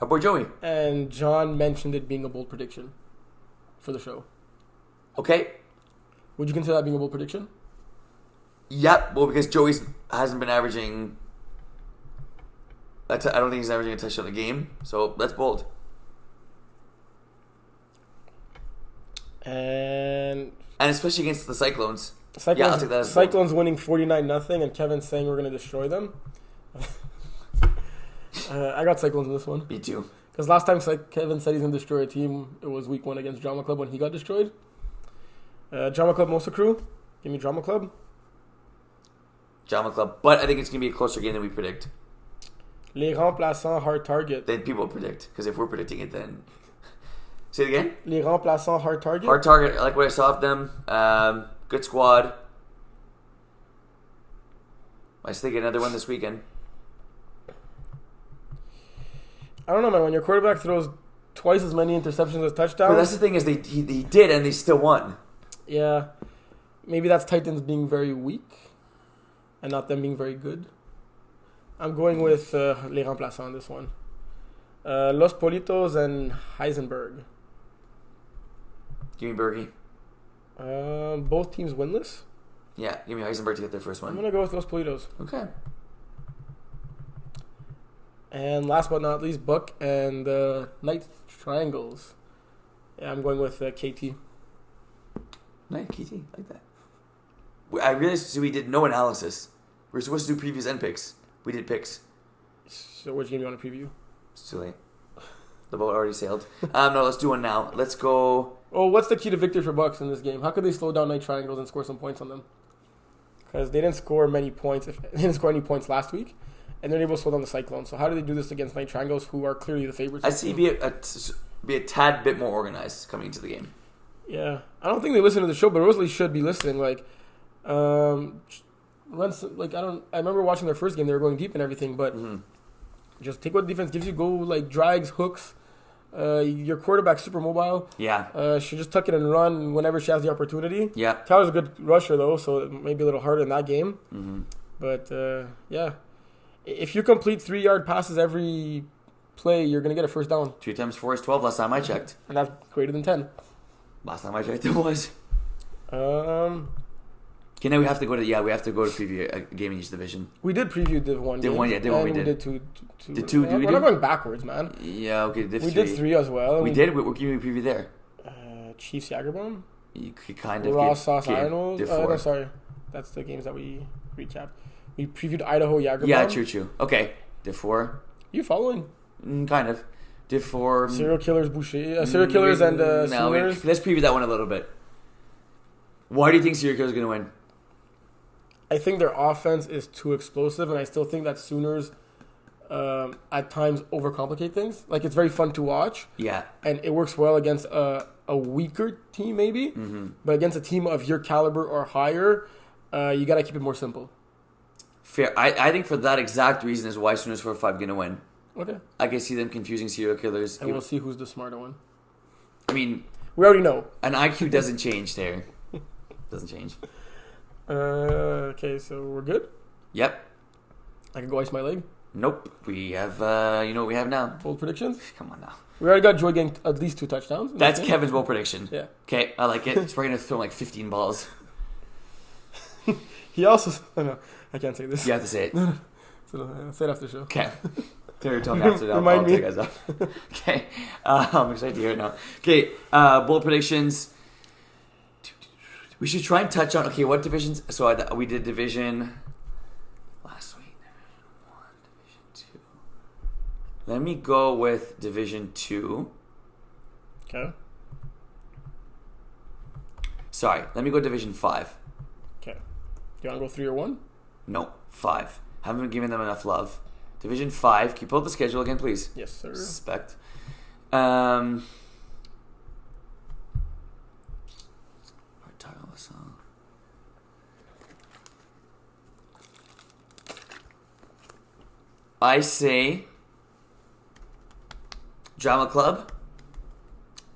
Our boy Joey. And John mentioned it being a bold prediction for the show. Okay. Would you consider that being a bold prediction? Yep. Well, because Joey hasn't been averaging. I don't think he's averaging a touchdown a game. So that's bold. And especially against the Cyclones. Cyclones, yeah, I'll take that as Cyclones winning 49-0, and Kevin's saying we're going to destroy them. I got Cyclones in this one. Me too. Because last time Kevin said he's going to destroy a team, it was week 1 against Drama Club when he got destroyed. Drama Club Mosa Crew. Give me Drama Club. Drama Club. But I think it's going to be a closer game than we predict. Les Remplaçants Hard Target. Then people predict. Because if we're predicting it, then... Say it again? Les Remplaçants Hard Target. Hard Target. I like what I saw of them. Good squad. I still get another one this weekend. I don't know, man. When your quarterback throws twice as many interceptions as touchdowns... But that's the thing is he did, and they still won. Yeah. Maybe that's Titans being very weak and not them being very good. I'm going with Les Remplaçants on this one. Los Politos and Heisenberg. Give me Bergie. Both teams winless. Yeah, give me Heisenberg to get their first I'm one. going to go with Los Politos. Okay. And last but not least, Buck and Knight Triangles. Yeah, I'm going with KT. Nice, KT. Like that. I realized we did no analysis. We're supposed to do previews and picks. We did picks. So which game do you want to preview? It's too late. The boat already sailed. No, let's do one now. Let's go... Oh, what's the key to victory for Bucks in this game? How could they slow down Knight Triangles and score some points on them? Because they didn't score many points. They didn't score any points last week, and they're able to slow down the Cyclones. So how do they do this against Knight Triangles, who are clearly the favorites? I see be a tad bit more organized coming into the game. Yeah, I don't think they listen to the show, but Rosalie should be listening. Like, I remember watching their first game; they were going deep and everything, but just take what the defense gives you. Go like drags, hooks. Your quarterback's super mobile. Yeah. She just tuck it and run whenever she has the opportunity. Yeah. Tyler's a good rusher though, so it may be a little harder in that game. Mm-hmm. But yeah, if you complete 3-yard passes every play, you're gonna get a first down. 2 times 4 is 12 last time I checked. And that's greater than 10. Last time I checked it was. Okay, now we have to go to preview a game in each division. We did preview Div 1 Div 1, yeah, Div 1 we did. Did two. Did 2, did we We're not going backwards, man. Yeah, okay, Div 3. We did 3 as well. We did? We're giving a preview there. Chiefs Jagerbomb? You could kind of Raw Sauce Arnold? Div 4. No, sorry. That's the games that we recapped. We previewed Idaho Jagerbomb. Yeah, true. Okay, Div 4. You following? Kind of. Div 4. Serial Killers Boucher. Serial Killers and Sooners. Let's preview that one a little bit. Why do you think Serial Killers are going to win? I think their offense is too explosive, and I still think that Sooners at times overcomplicate things. Like, it's very fun to watch. Yeah. And it works well against a weaker team, maybe. But against a team of your caliber or higher, you got to keep it more simple. Fair. I think for that exact reason is why Sooners 4-5 going to win. Okay. I can see them confusing serial killers. And we'll see who's the smarter one. I mean, we already know. An IQ doesn't change there. Doesn't change. Okay, so we're good? Yep. I can go ice my leg? Nope. We have, you know what we have now? Bold predictions? Come on now. We already got Joy getting at least 2 touchdowns. That's Kevin's bold prediction. Yeah. Okay, I like it. He's probably going to throw like 15 balls. He also... Oh, no, I can't say this. You have to say it. Say it after the show. Okay. Tell me after that. Remind me. I'll take you guys up. Okay. I'm excited to hear it now. Okay, bold predictions. We should try and touch on... Okay, what divisions... So we did division... Last week. Division 1, Division 2. Let me go with Division 2. Okay. Sorry, let me go Division 5. Okay. Do you want to go 3 or 1? No, 5. Haven't been giving them enough love. Division 5. Can you pull up the schedule again, please? Yes, sir. Respect. I say Drama Club,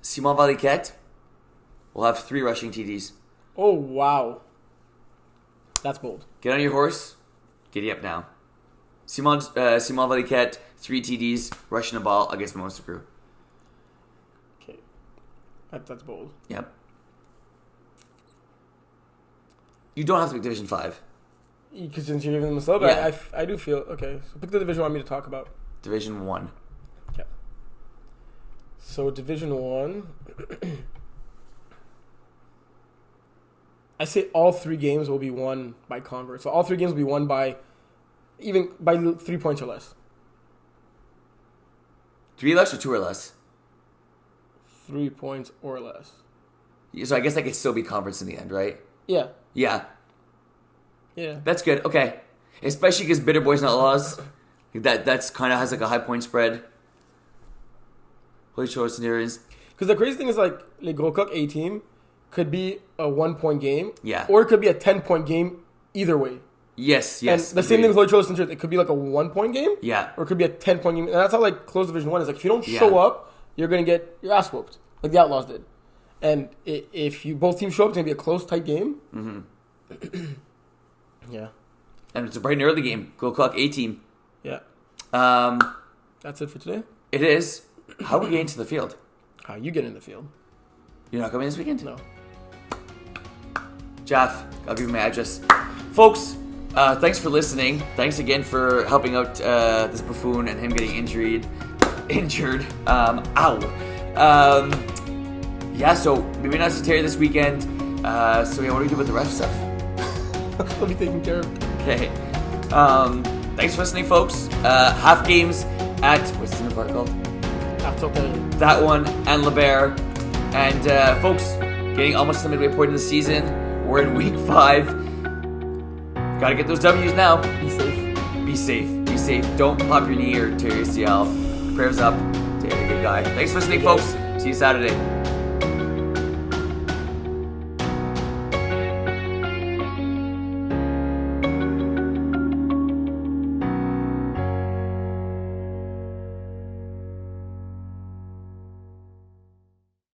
Simon Valiquette will have 3 rushing TDs. Oh, wow. That's bold. Get on your horse. Giddy up now. Simon Valiquette, 3 TDs, rushing the ball against the Monster Crew. Okay. That's bold. Yep. You don't have to pick Division 5. Because since you're giving them a sub, Yeah. I do feel... Okay, so pick the division you want me to talk about. Division 1. Okay. So Division 1... I say all 3 games will be won by convert. So all 3 games will be won by... Even by 3 points or less. 3 less or 2 or less? 3 points or less. So I guess that could still be conference in the end, right? Yeah. Yeah. Yeah. That's good. Okay. Especially because Bitter Boys Not Laws. That's kind of has like a high point spread. Holy Shores Scenarios. Because the crazy thing is like Gros Coq A team could be a 1-point game. Yeah. Or it could be a 10-point game either way. Yes. And the same thing with Holy Shores Scenarios. It could be like a 1-point game. Yeah. Or it could be a 10-point game. And that's how like close Division 1 is. Like if you don't show up, you're going to get your ass whooped. Like the Outlaws did. And if you both teams show up, it's going to be a close, tight game. Mm-hmm. Yeah. And it's a bright and early game. Gros Coq A team. Yeah. That's it for today. It is. How are we getting to the field? How you get in the field? You're not coming this weekend? No. Jeff, I'll give you my address. Folks, thanks for listening. Thanks again for helping out this buffoon and him getting injured. Yeah, so maybe not Terry this weekend. So yeah, what do we do with the ref stuff? I'll be taking care of it. Okay. Thanks for listening, folks. Half games at, what's the new park called? That one, and LeBert. And folks, getting almost to the midway point of the season. We're in week 5. Gotta get those W's now. Be safe. Be safe. Be safe. Don't pop your knee or tear your ACL. Prayers up. Terry, good guy. Thanks for listening, folks. See you Saturday.